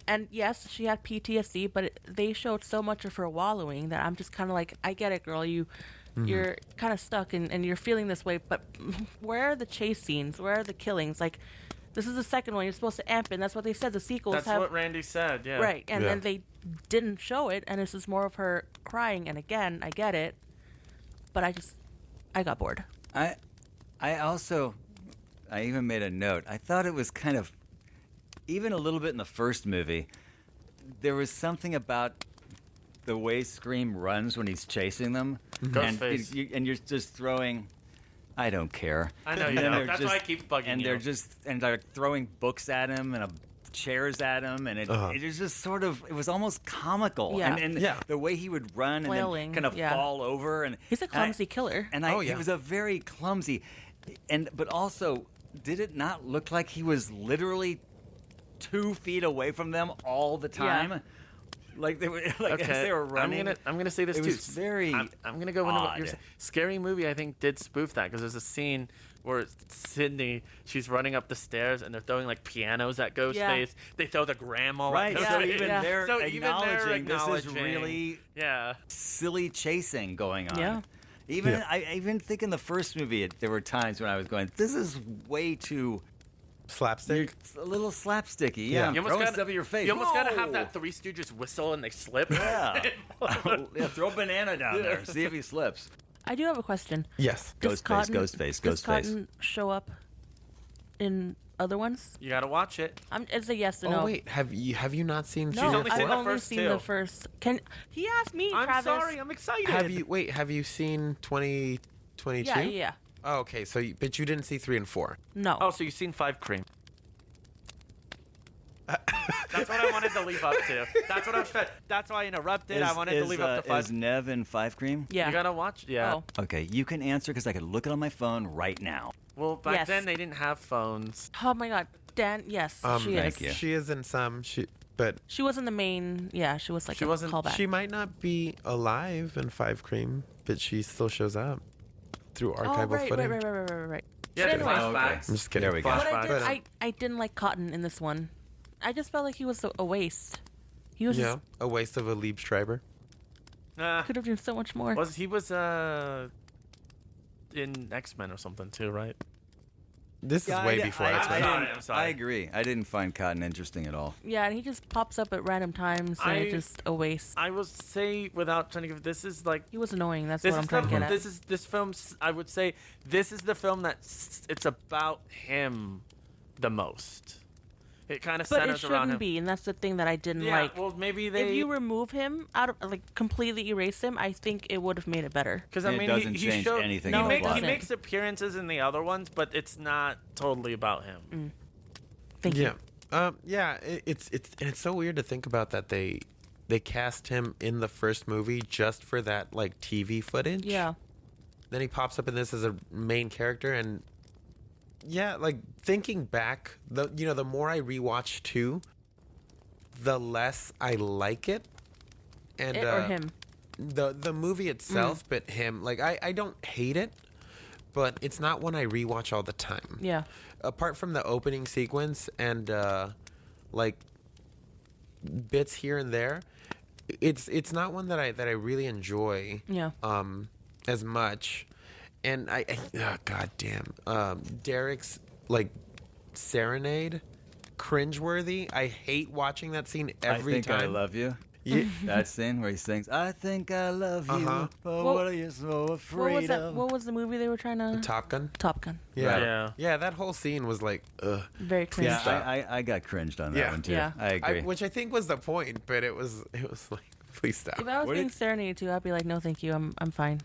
And yes, she had PTSD, but they showed so much of her wallowing that I'm just kind of like, I get it, girl. You're kind of stuck and you're feeling this way, but where are the chase scenes? Where are the killings? Like, this is the second one. You're supposed to amp it. And that's what they said. The sequels
That's
have...
what Randy said, yeah.
Right, and
Yeah.
then they didn't show it, and this is more of her crying. And again, I get it, but I got bored.
I even made a note. I thought it was kind of, even a little bit in the first movie, there was something about the way Scream runs when he's chasing them.
Ghostface.
And you're just throwing, I don't care.
I know you
And then
don't.
they're
That's why I keep bugging
and
you.
they're throwing books at him and chairs at him, and it was just sort of, it was almost comical.
Yeah.
And
Yeah.
the way he would run
Flailing,
and then kind of
yeah.
fall over. And
He's a clumsy killer.
And
Oh,
he
yeah.
was a very clumsy, but also, did it not look like he was literally 2 feet away from them all the time?
Yeah.
Like they were, like
Okay,
as they were running.
I'm gonna say this
it
too.
was very
I'm gonna go into what you're
odd.
saying. Scary Movie, I think, did spoof that because there's a scene where Sidney, she's running up the stairs and they're throwing like pianos at Ghostface.
Yeah.
They throw the grandma
Right,
at
so
Ghostface.
even
Yeah.
they're
So even they're
acknowledging this is
acknowledging-
really
Yeah.
silly chasing going on.
Yeah.
Even
Yeah.
I even think in the first movie, there were times when I was going, "This is way too
Slapstick.
a little slapsticky."
Yeah.
Yeah,
You almost
throwing
gotta-
stuff at your face.
You almost gotta
Whoa!
have that Three Stooges whistle and they slip.
Yeah. Yeah, throw a banana down there. See if he slips.
I do have a question.
Yes.
Does
Ghostface.
Does Cotton show up in other ones?
You gotta watch it.
It's a yes or
Oh
no.
wait, have you not seen?
No,
only
I've
seen the
only
first
seen
two.
the first. Can he asked me,
I'm
Travis?
sorry. I'm excited.
Have you seen 2022?
Yeah, yeah.
Oh, okay. So, but you didn't see 3 and 4.
No.
Oh, so you've seen 5 Cream. That's what I wanted to leave up to. That's what I'm trying. That's why I interrupted. I wanted to leave up to 5.
Is Neve in 5 Cream?
yeah.
You gotta watch. Yeah.
Oh.
Okay, you can answer because I could look it on my phone right now.
Well, back
Yes.
then they didn't have phones.
Oh my God, Dan. Yes, she is.
thank you.
She is in some. But
She wasn't the main. Yeah, she was like
She
a
wasn't-
callback.
she might not be alive in 5 Cream, but she still shows up through
oh,
archival
right,
footage.
right.
Yeah,
But
the
anyway.
flashbacks.
I'm just kidding.
There we go.
But
Flashbacks.
I didn't like Cotton in this one. I just felt like he was a waste. He was
Yeah, a waste of a Lieb Schreiber.
could have done so much more.
He was in X-Men or something too, right?
This is way before X-Men.
I'm sorry.
I agree. I didn't find Cotton interesting at all.
Yeah, and he just pops up at random times, and it's just a waste.
I will say, without trying to give, this is like
He was annoying. That's
this
what I'm
is
trying to get
the,
at.
this film. I would say this is the film that it's about him the most. It kind of
But it
centers around
shouldn't
him.
be, and that's the thing that I didn't
Yeah,
like.
well, maybe they.
If you remove him out of, like, completely erase him, I think it would have made it better.
Because I
It
mean,
doesn't
he
change
showed,
anything
in
He,
the
make,
plot.
he makes appearances in the other ones, but it's not totally about him.
Thank
Yeah.
you.
Yeah, it's so weird to think about that they cast him in the first movie just for that like TV footage.
Yeah.
Then he pops up in this as a main character, and yeah, like thinking back, the more I rewatch 2, the less I like it. And
It or him.
the movie itself, but him, like I don't hate it, but it's not one I rewatch all the time.
Yeah.
Apart from the opening sequence and like bits here and there, it's not one that I really enjoy
Yeah.
as much. And I oh, god damn, Derek's like serenade, cringeworthy. I hate watching that scene every
I think
time.
I love you.
Yeah.
That scene where he sings, "I think I love you,
Uh-huh.
but
Well,
what are you so
What
afraid
was that?
of?"
What was the movie they were trying to?
Top Gun.
Top Gun.
Yeah.
Right.
Yeah.
Yeah, that whole scene was like, ugh.
Very cringe.
Yeah,
Stop.
I got cringed on that
Yeah.
one too.
Yeah.
I agree.
Which I think was the point, but it was like, please stop.
If I was
What
being
did-
serenaded to, I'd be like, no, thank you. I'm fine.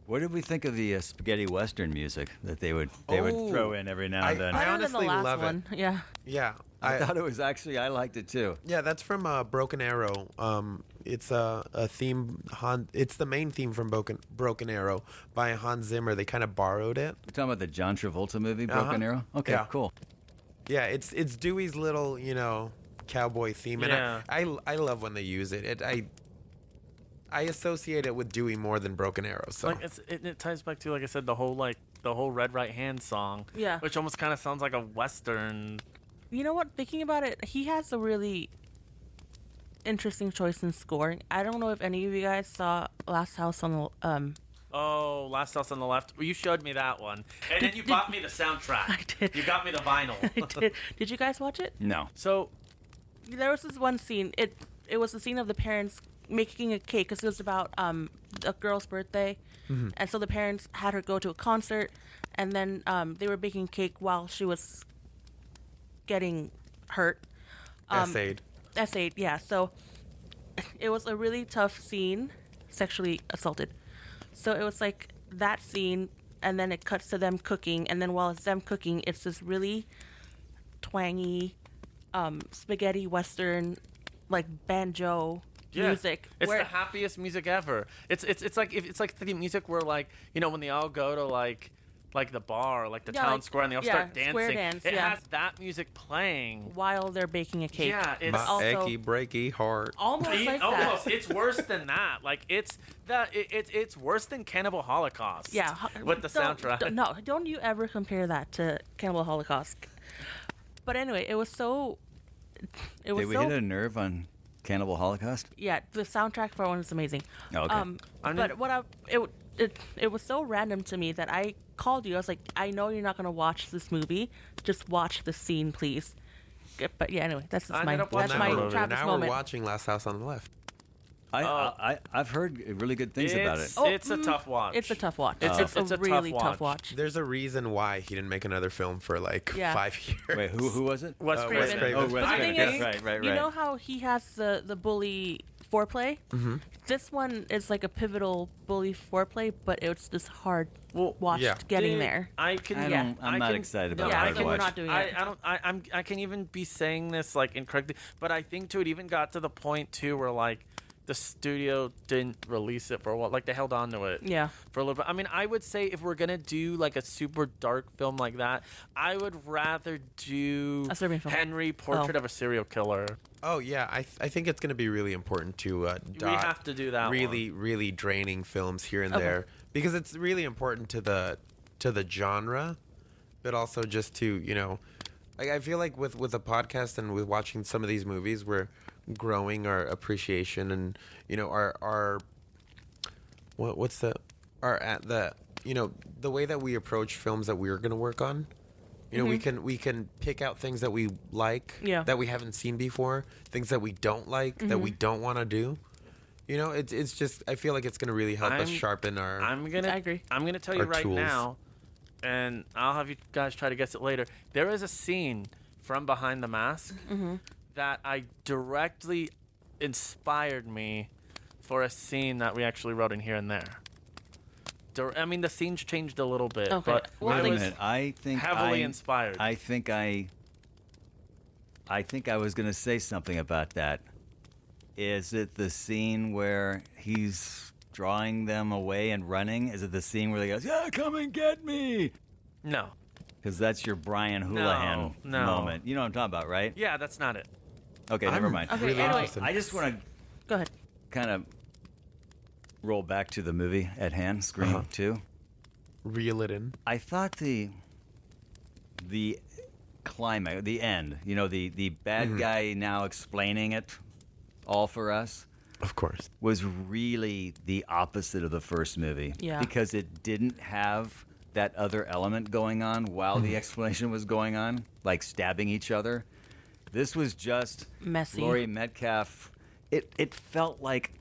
What did we think of the spaghetti western music that they would
Oh,
throw in every now
I-
and then?
I-
Other than
honestly
the last
love it.
one. Yeah.
Yeah.
I thought it was actually, I liked it too.
Yeah, that's from Broken Arrow. It's a theme. It's the main theme from Broken Arrow by Hans Zimmer. They kind of borrowed it.
You're talking about the John Travolta movie, Broken Arrow? Okay,
Yeah.
cool.
Yeah, it's Dewey's little cowboy theme, and
Yeah.
I love when they use it. I associate it with Dewey more than Broken Arrow. So
Like it ties back to, like I said, the whole Red Right Hand song.
Yeah.
Which almost kind of sounds like a western.
You know what? Thinking about it, he has a really interesting choice in scoring. I don't know if any of you guys saw Last House on the
Oh, Last House on the Left. Well, you showed me that one, and then you bought me the soundtrack.
I did.
You got me the vinyl.
I did. Did you guys watch it?
No.
So,
There was this one scene. It was the scene of the parents making a cake because it was about a girl's birthday, and so the parents had her go to a concert, and then they were baking cake while she was getting hurt.
Essayed.
Essayed, yeah. So it was a really tough scene, sexually assaulted. So it was like that scene, and then it cuts to them cooking, and then while it's them cooking, it's this really twangy, spaghetti western, like banjo music.
It's
where-
the happiest music ever. It's like the music where, like, you know, when they all go to like the bar, like the
Yeah,
town
like-
square, and they all
yeah,
start dancing.
square dance,
it
yeah.
has that music playing.
while they're baking a cake.
Yeah, it's
My
also-
achy breaky heart.
Almost like
almost.
that.
It's worse than that. Like it's worse than Cannibal Holocaust.
Yeah,
with the soundtrack.
No, don't you ever compare that to Cannibal Holocaust. But anyway, it was so. It was
Did we
so.
hit a nerve on Cannibal Holocaust?
Yeah, the soundtrack for one is amazing.
Oh, okay.
But it was so random to me that I called you. I was like, I know you're not gonna watch this movie. Just watch the scene, please. But yeah, anyway, that's
I
my
ended up watching
that's my
it.
Travis
now
moment.
we're watching Last House on the Left.
I've heard really good things about it.
It's a tough watch.
It's a tough watch.
It's
It's
a
a really
tough
tough
watch.
watch.
There's a reason why he didn't make another film for like
Yeah.
5 years.
Wait, who was it?
Wes
Wes
Craven.
Craven.
Oh, Wes
But the
Craven.
thing
Yes,
is,
right.
You know how he has the bully foreplay?
Mm-hmm.
This one is like a pivotal bully foreplay, but it's just hard watch
yeah.
getting
Dude,
there.
I can.
I'm not excited about
Yeah,
hard
I think we're
watch.
not doing
I
it.
don't. I can even be saying this like incorrectly, but I think too it even got to the point too where like the studio didn't release it for a while. Like they held on to it.
Yeah.
For a little bit. I mean, I would say if we're gonna do like a super dark film like that, I would rather do
A Serbian film.
Henry Portrait of a Serial Killer.
Oh yeah, I think it's going to be really important to
We have to do that.
really draining films here and
Okay.
there because it's really important to the genre, but also just to like I feel like with a podcast and with watching some of these movies, we're growing our appreciation and our the way that we approach films that we're going to work on. We can pick out things that we like that we haven't seen before, things that we don't like that we don't want to do. It's just I feel like it's going to really help us sharpen our.
I agree. I'm gonna tell you
Our
right
tools.
now, and I'll have you guys try to guess it later. There is a scene from Behind the Mask that I directly inspired me for a scene that we actually wrote in Here and There. I mean, the scene's changed a little bit,
Okay.
but
Well,
I
Wait a
was
minute. I think
heavily inspired.
I think I was going to say something about that. Is it the scene where he's drawing them away and running? Is it the scene where he goes, "Yeah, come and get me"?
No.
Because that's your Brian Houlihan
No.
moment. You know what I'm talking about, right?
Yeah, that's not it.
Okay, never mind.
Okay,
really
anyway.
interested.
I just want to
Go ahead.
kind of roll back to the movie at hand, Scream 2.
Reel it in.
I thought the climax, the end, the bad guy now explaining it all for us
Of course.
was really the opposite of the first movie.
Yeah.
Because it didn't have that other element going on while the explanation was going on, like stabbing each other. This was just
Messy.
Laurie Metcalf. It felt like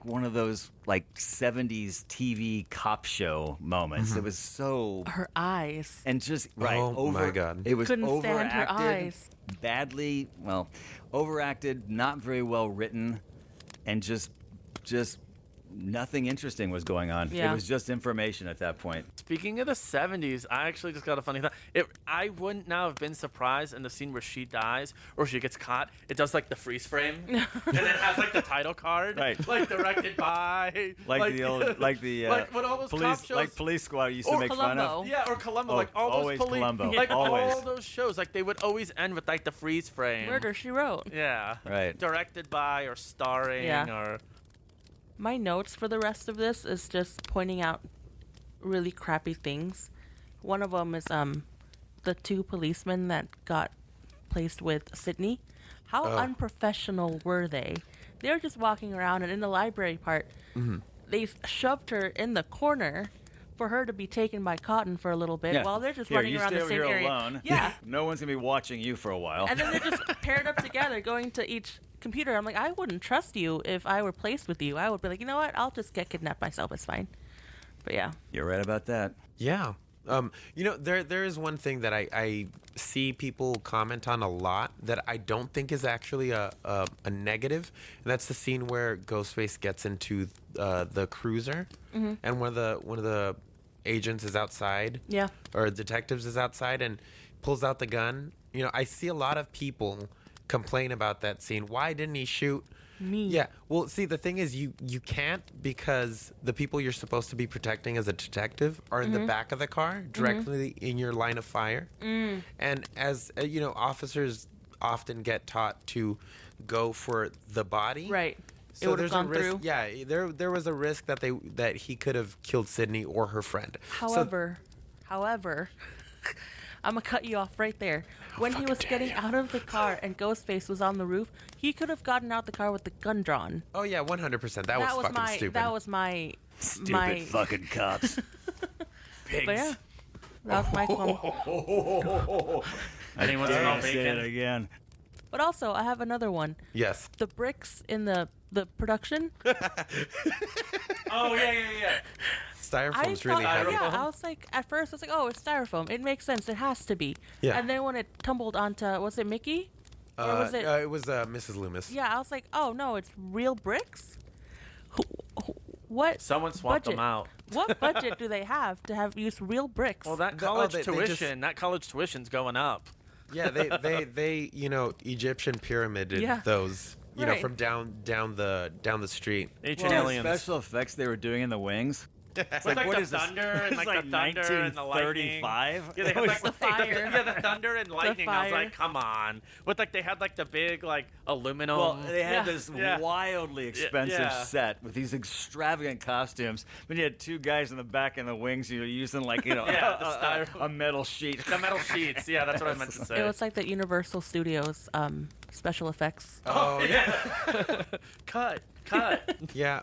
one of those like 70s TV cop show moments. It was so
Her eyes.
and just right
Oh, my God.
It was
Couldn't
overacted,
stand her eyes.
badly, overacted, not very well written, and just nothing interesting was going on.
Yeah.
It was just information at that point.
Speaking of the 70s, I actually just got a funny thought. I wouldn't now have been surprised in the scene where she dies or she gets caught. It does like the freeze frame, and it has like the title card,
Right.
like directed by,
Like
what all those
police,
cop shows,
like Police Squad used to
Or
make fun
Columbo.
of.
yeah, or Columbo,
Oh,
like all those
always
police,
Columbo,
like
always.
all those shows, like they would always end with like the freeze frame.
Murder, She Wrote.
Yeah.
Right.
Directed by or starring
Yeah.
or.
My notes for the rest of this is just pointing out really crappy things. One of them is the two policemen that got placed with Sidney. How unprofessional were they? They were just walking around, and in the library part, they shoved her in the corner for her to be taken by Cotton for a little bit while they're just running
you
around
stay
the
over
same
here
area.
alone.
Yeah.
No one's going to be watching you for a while.
And then they're just paired up together, going to each computer. I'm like, I wouldn't trust you if I were placed with you. I would be like, you know what? I'll just get kidnapped myself. It's fine. But yeah.
You're right about that.
Yeah. There is one thing that I see people comment on a lot that I don't think is actually a negative, and that's the scene where Ghostface gets into the cruiser, and one of the agents is outside, or detectives is outside, and pulls out the gun. I see a lot of people complain about that scene. Why didn't he shoot?
Me.
Yeah. Well, see, the thing is, you can't, because the people you're supposed to be protecting as a detective are in the back of the car, directly in your line of fire. And as officers often get taught to go for the body.
Right.
So
it would have
there's
gone
a risk.
through.
Yeah, there was a risk that he could have killed Sidney or her friend.
However, I'm going to cut you off right there. When he was getting out of the car and Ghostface was on the roof, he could have gotten out the car with the gun drawn.
Oh yeah, 100%. That was fucking stupid.
That was my
Stupid fucking cops. Pigs.
But yeah, that was my comment.
Anyone smell
Say
bacon?
it again.
But also, I have another one.
Yes.
The bricks in the production.
Oh yeah.
Styrofoam's
I
really
thought,
heavy.
yeah, I was like, at first, I was like, oh, it's styrofoam. It makes sense. It has to be.
Yeah.
And then when it tumbled onto, was it Mickey? Or was it?
It was Mrs. Loomis.
Yeah, I was like, oh no, it's real bricks. What?
Someone swapped
budget?
them out.
What budget do they have to have use real bricks?
Well, that
The- oh,
college
they
tuition, that college tuition's going up.
Yeah, they Egyptian pyramided
Yeah.
those,
Right.
from down the street.
Ancient
Well,
aliens.
special effects they were doing in the wings.
It's like
what
the
is this?
thunder and
It's
like the thunder and the lightning.
1935?
Yeah, they had like
The fire.
Yeah, the thunder and lightning. I was
fire.
like, come on. With like they had like the big like aluminum.
Well, they had
Yeah.
this
Yeah.
wildly expensive
Yeah.
set with these extravagant costumes. But you had two guys in the back in the wings, using like
Yeah, the
a metal sheet.
the metal sheets. Yeah, that's what I meant to say.
It was like the Universal Studios special effects.
Oh yeah.
cut.
Yeah.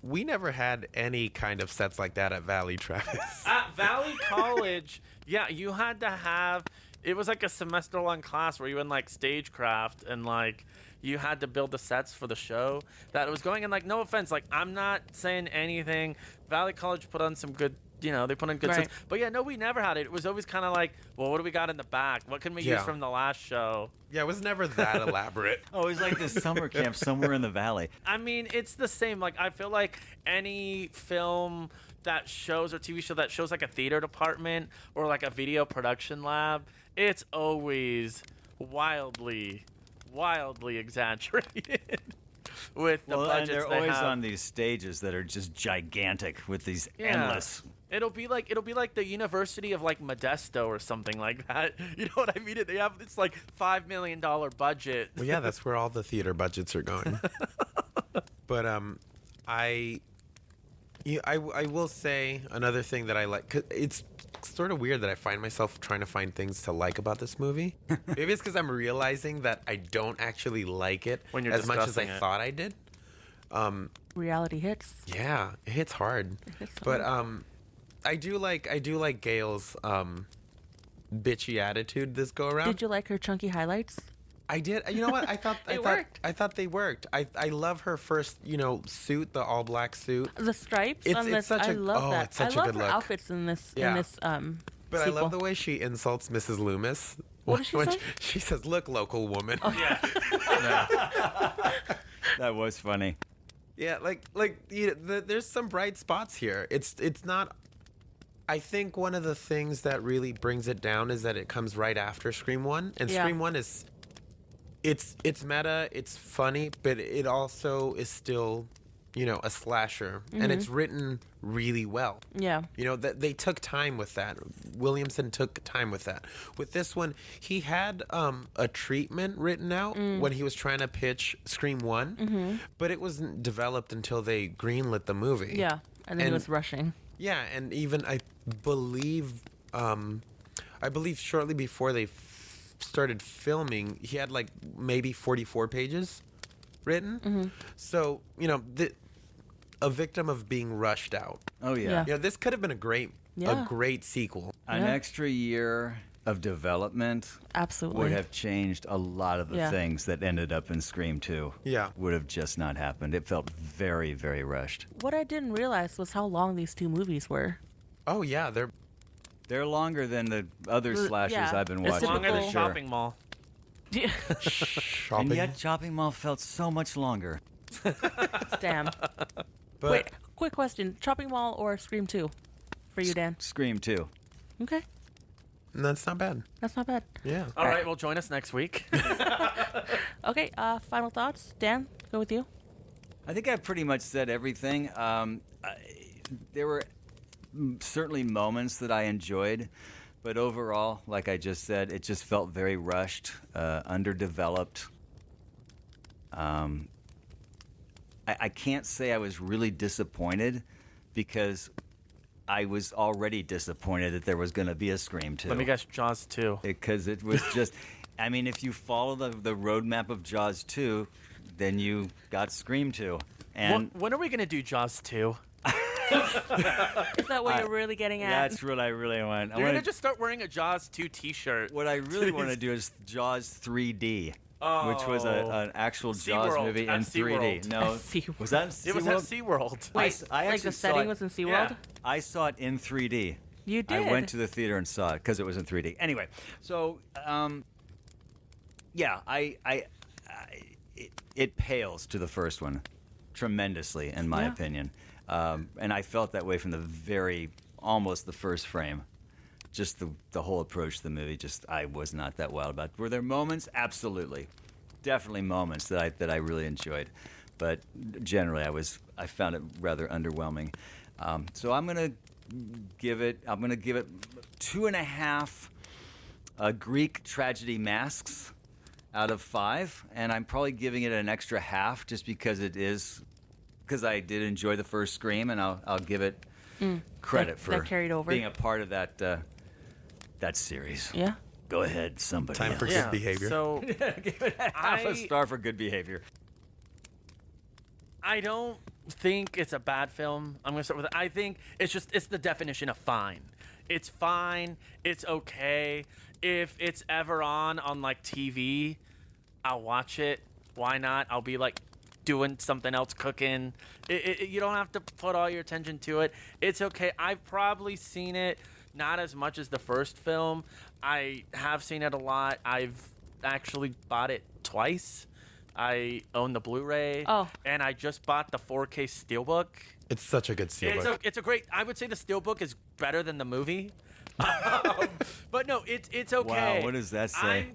We never had any kind of sets like that at Valley, Travis.
At Valley College, yeah, you had to have. It was like a semester-long class where you in like stagecraft and like you had to build the sets for the show that it was going in. Like, no offense, like I'm not saying anything. Valley College put on some good. They put in good
Right.
sets. But yeah, no, we never had it. It was always kind of like, well, what do we got in the back? What can we use
Yeah.
from the last show?
Yeah, it was never that elaborate.
Oh, it was like this summer camp somewhere in the valley.
I mean, it's the same. Like, I feel like any film that shows or TV show that shows like a theater department or like a video production lab, it's always wildly exaggerated with the
And
budgets
they're
they
always
have.
on these stages that are just gigantic with these endless.
It'll be like the University of like Modesto or something like that. You know what I mean? They have this like $5 million budget.
Well, yeah, that's where all the theater budgets are going. But I will say another thing that I like. 'Cause it's sort of weird that I find myself trying to find things to like about this movie. Maybe it's because I'm realizing that I don't actually like it
When you're
as much as I
discussing it.
thought I did.
Reality hits.
Yeah, it hits hard.
hits
But I do like Gail's bitchy attitude this go around.
Did you like her chunky highlights?
I did. You know what?
Worked.
I thought they worked. I love her first, suit, the all black suit.
The stripes
It's-
on
it's
this,
such
I
a-
love
oh,
that.
it's such
I
a
love
good
her
look.
outfits in this
Yeah.
But
But
sequel.
I love the way she insults Mrs. Loomis.
What does she
when
say?
She says, "Look, local woman."
Yeah.
That was funny.
Yeah, there's some bright spots here. It's not. I think one of the things that really brings it down is that it comes right after Scream 1, and
Yeah.
Scream 1 is. It's meta. It's funny, but it also is still, a slasher, and it's written really well.
Yeah.
That they took time with that. Williamson took time with that. With this one, he had a treatment written out when he was trying to pitch Scream 1, but it wasn't developed until they greenlit the movie.
Yeah. And then he
And-
was rushing.
Yeah, and even I believe shortly before they started filming, he had like maybe 44 pages written. So, you know, a victim of being rushed out.
Oh yeah.
Yeah.
You know, this could have been a great sequel.
An
Yeah.
extra year of development
Absolutely.
would have changed a lot of the
Yeah.
things that ended up in Scream 2.
Yeah.
Would have just not happened. It felt very, very rushed.
What I didn't realize was how long these two movies were.
Oh yeah,
They're longer than the other slashers
yeah.
I've been
It's
watching.
Longer than
for sure.
Shopping Mall.
shopping.
And yet Shopping Mall felt so much longer.
Damn.
But
Wait, quick question. Shopping Mall or Scream 2 for you, Dan?
Scream 2.
Okay.
that's not bad.
That's not bad.
Yeah.
All right, well, join us next week.
Okay, final thoughts. Dan, go with you.
I think I pretty much said everything. There were certainly moments that I enjoyed, but overall, like I just said, it just felt very rushed, underdeveloped. I can't say I was really disappointed because I was already disappointed that there was going to be a Scream 2.
Let me guess, Jaws 2.
Because it was just, I mean, if you follow the roadmap of Jaws 2, then you got Scream 2. And
When are we going to do Jaws 2?
Is that what you're really getting at?
that's what I really want.
You're going to just start wearing a Jaws 2 t-shirt.
What I really want to do is Jaws 3D, which was an actual Jaws
SeaWorld
movie
at
in 3D.
SeaWorld.
No,
At SeaWorld.
was that
It was at SeaWorld.
Wait,
I
like
actually
the
saw
setting
it-
was in SeaWorld?
Yeah.
I saw it in 3D.
You did.
I went to the theater and saw it because it was in 3D. Anyway, so yeah, it pales to the first one tremendously, in my
Yeah.
opinion, and I felt that way from almost the first frame. Just the whole approach to the movie, I was not that wild about. Were there moments? Absolutely, definitely moments that I really enjoyed, but generally I found it rather underwhelming. So I'm gonna give it 2.5 Greek tragedy masks out of 5, and I'm probably giving it an extra half just because I did enjoy the first Scream, and I'll give it credit
That
for
carried over.
being a part of that series.
Yeah.
Go ahead, somebody.
Time for
else.
good behavior.
So
Give it half a star for good behavior.
I don't think it's a bad film. I'm going to start with it. I think it's the definition of fine. It's fine. It's okay. If it's ever on like TV, I'll watch it. Why not? I'll be like doing something else, cooking. You don't have to put all your attention to it. It's okay. I've probably seen it not as much as the first film. I have seen it a lot. I've actually bought it twice. I own the Blu-ray.
Oh.
And I just bought the 4K Steelbook.
It's such a good steelbook.
It's a great. I would say the Steelbook is better than the movie. But no, it's okay.
Wow, what does that say?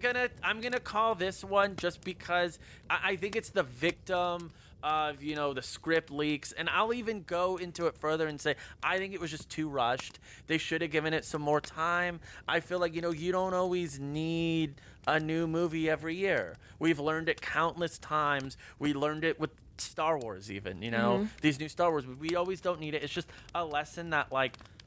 I'm gonna call this one just because I think it's the victim of the script leaks, and I'll even go into it further and say I think it was just too rushed. They should have given it some more time. I feel like you don't always need a new movie every year. We've learned it countless times. We learned it with Star Wars even, these new Star Wars. We always don't need it. It's just a lesson that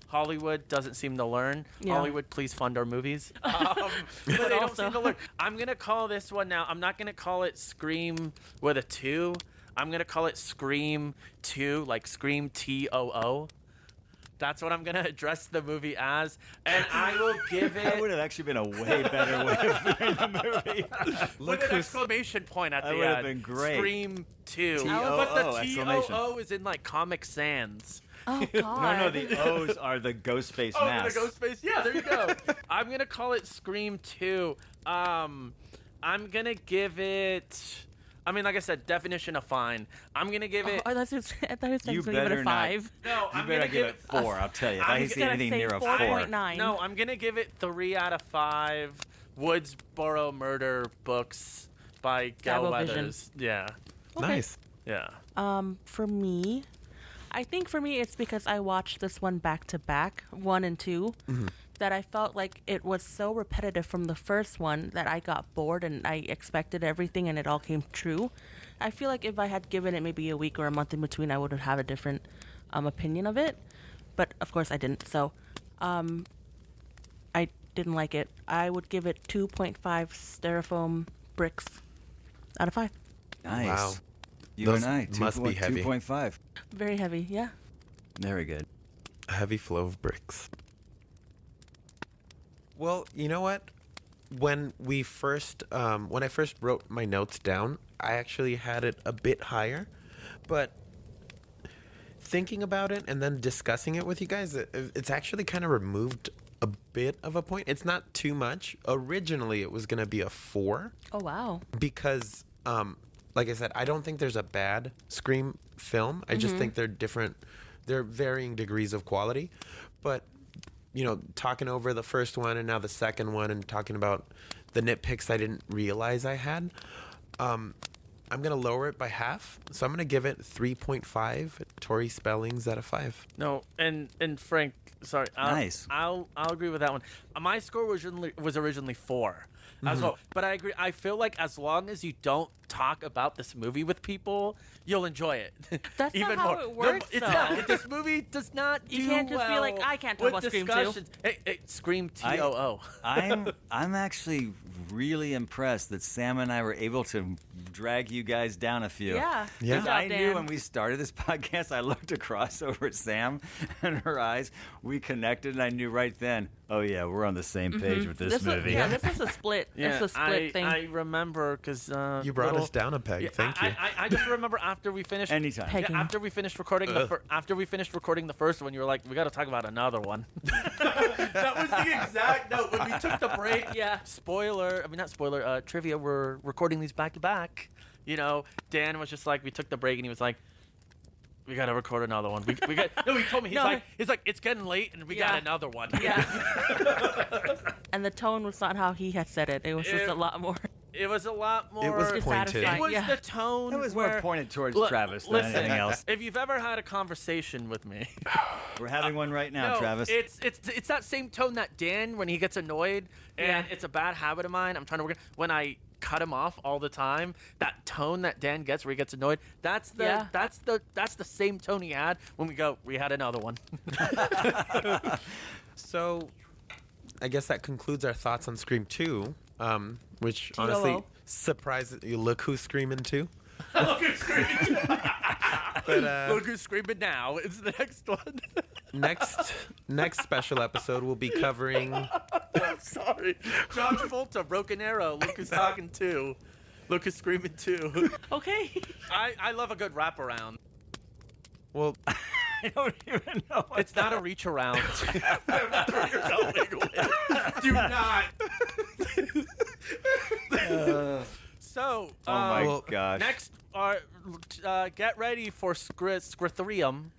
Hollywood doesn't seem to learn.
Yeah.
Hollywood, please fund our movies. But they don't
also-
seem to learn. I'm going to call this one now. I'm not going to call it Scream with a 2. I'm going to call it Scream 2, like Scream TOO. That's what I'm going to address the movie as. And I will give
That would
it
have actually been a way better way of doing the movie.
with an exclamation point at
That
the
would
end.
have been great.
Scream 2.
T-O-O,
But the
exclamation.
TOO is in Comic Sans.
Oh, God.
No, the O's are the Ghostface
Oh,
mask.
the Ghostface. Yeah, there you go. I'm gonna call it Scream 2. I'm gonna give it. I mean, like I said, definition of fine. I'm gonna give it.
I thought you was
You
going to give it
better
a
not.
5.
No,
You
I'm
better
gonna
give it 4, I'll tell you. If I
I'm
see
gonna
anything
say
near a
4.9.
4.
9.
No, I'm gonna give it 3 out of 5. Woodsboro Murder Books by Gail
Gabo Vision.
Weathers. Yeah,
Nice.
yeah.
For me, I think for me it's because I watched this one back to back, 1 and 2, that I felt like it was so repetitive from the first one that I got bored and I expected everything and it all came true. I feel like if I had given it maybe a week or a month in between, I would have a different opinion of it. But of course I didn't. So I didn't like it. I would give it 2.5 styrofoam bricks out of 5.
Nice.
Wow.
You
Those
and I,
must be heavy.
2.5.
Very heavy, yeah.
Very good.
A heavy flow of bricks. Well, you know what? When I first wrote my notes down, I actually had it a bit higher, but thinking about it and then discussing it with you guys, it's actually kind of removed a bit of a point. It's not too much. Originally, it was going to be a 4
Oh, wow.
because, like I said, I don't think there's a bad Scream film. I just think they're different. They're varying degrees of quality. But, you know, talking over the first one and now the second one and talking about the nitpicks I didn't realize I had, I'm going to lower it by half. So I'm going to give it 3.5 Tori Spellings out of 5.
No, and Frank, sorry.
Nice.
I'll agree with that one. My score was originally 4 as well. But I agree. I feel like as long as you don't talk about this movie with people, you'll enjoy it.
That's
even
not how
more.
it works,
it's
though.
not. This movie does not do
You can't just be
well
like, I can't talk
with
about Scream 2.
discussions. Hey, Scream TOO.
I'm actually really impressed that Sam and I were able to drag you guys down a few.
Yeah.
Yeah.
Good job,
I knew
Dan.
when we started this podcast, I looked across over at Sam and her eyes. We connected, and I knew right then, oh, yeah, we're on the same page with this movie.
This is a split. It's a split thing.
I remember because
You brought us down a peg. Thank you.
I just remember after we finished.
Anytime.
Pegging.
After we finished recording after we finished recording the first one, you were like, "We got to talk about another one." That was the exact note when we took the break.
Yeah.
Not spoiler. Trivia. We're recording these back to back. You know, Dan was just like, we took the break, and he was like, "We got to record another one." We got. No, he told me he's like, it's getting late, and we got another one.
Yeah. And the tone was not how he had said it. It was just a lot more
It was a lot more.
It was pointed.
It was
Yeah.
the tone.
It was
where,
more pointed towards
Look,
Travis than
listen,
anything else.
If you've ever had a conversation with me,
We're having one right now,
no,
Travis.
it's that same tone that Dan when he gets annoyed, and it's a bad habit of mine. I'm trying to work when I cut him off all the time. That tone that Dan gets where he gets annoyed. That's the same tone he had when we had another one.
So, I guess that concludes our thoughts on Scream 2, which
TOO.
honestly surprises you. Look who's screaming 2.
Look who's screaming!
But
Look who's screaming now. It's the next one.
next special episode we'll be covering.
I'm sorry. John Travolta, Broken Arrow. Look who's talking too. Look who's screaming too.
Okay.
I love a good wraparound.
Well,
I don't even know.
It's not a reach around. That's where you're going with. Do not. So,
Oh my
Well,
gosh.
next, get ready for Scritherium.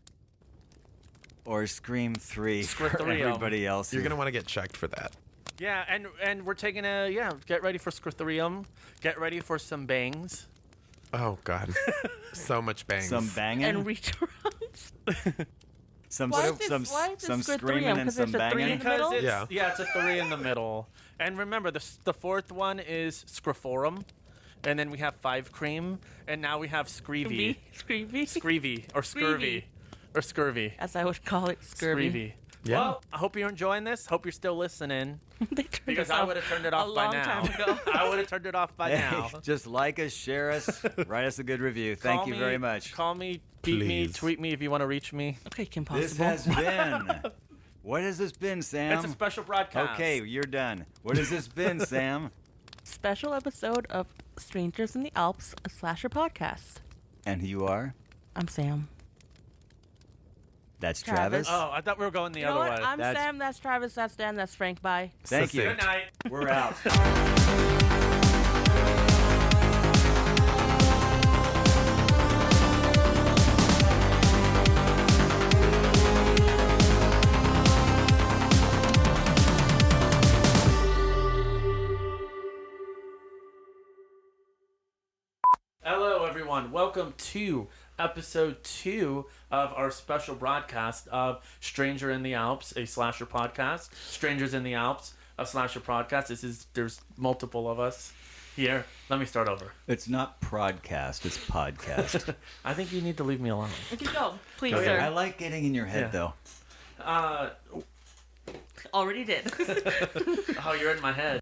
Or Scream 3 for
Scream.
everybody else.
you're going to want to get checked for that.
Yeah, and we're taking get ready for Scritherium. Get ready for some bangs.
Oh, God. So much bangs.
Some banging.
And reach arounds.
some
Why
sort
is
of
this-
some,
why is this
some
Squid
screaming
3M?
and
'Cause
some
there's a 3 in
banging.
the middle?
It's a 3 in the middle. And remember, the fourth one is Scriforum. And then we have 5 cream. And now we have Screevy.
Screevy.
Screevy. Or Scurvy. Or Scurvy.
As I would call it, scurvy.
Screevy.
Yeah.
Well, I hope you're enjoying this. Hope you're still listening.
They turned
Because
us
I
off
would have turned it off
a
by
long
now.
time ago.
I would have turned it off by now.
Hey, just like us, share us, write us a good review. Thank
Call
you
me-
very much.
Call me, beat me,
Please.
tweet me if you want to reach me.
Okay, Kim
This
Possible.
has been. What has this been, Sam?
It's a special broadcast.
Okay, you're done. What has this been, Sam?
Special episode of Strangers in the Alps, a slasher podcast.
And you are?
I'm Sam.
That's
Travis.
Travis.
Oh, I thought we were going the
You know
other
what?
way.
I'm
That's-
Sam, that's Travis, that's Dan, that's Frank. Bye.
Thank you.
Good night.
We're out.
Hello, everyone. Welcome to episode 2 of our special broadcast of Stranger in the Alps, a slasher podcast. Strangers in the Alps, a slasher podcast. There's multiple of us here. Let me start over.
It's not prodcast, it's podcast.
I think you need to leave me alone.
You go. Please,
Okay.
sir.
I like getting in your head,
Yeah.
though.
Already did.
Oh, you're in my head.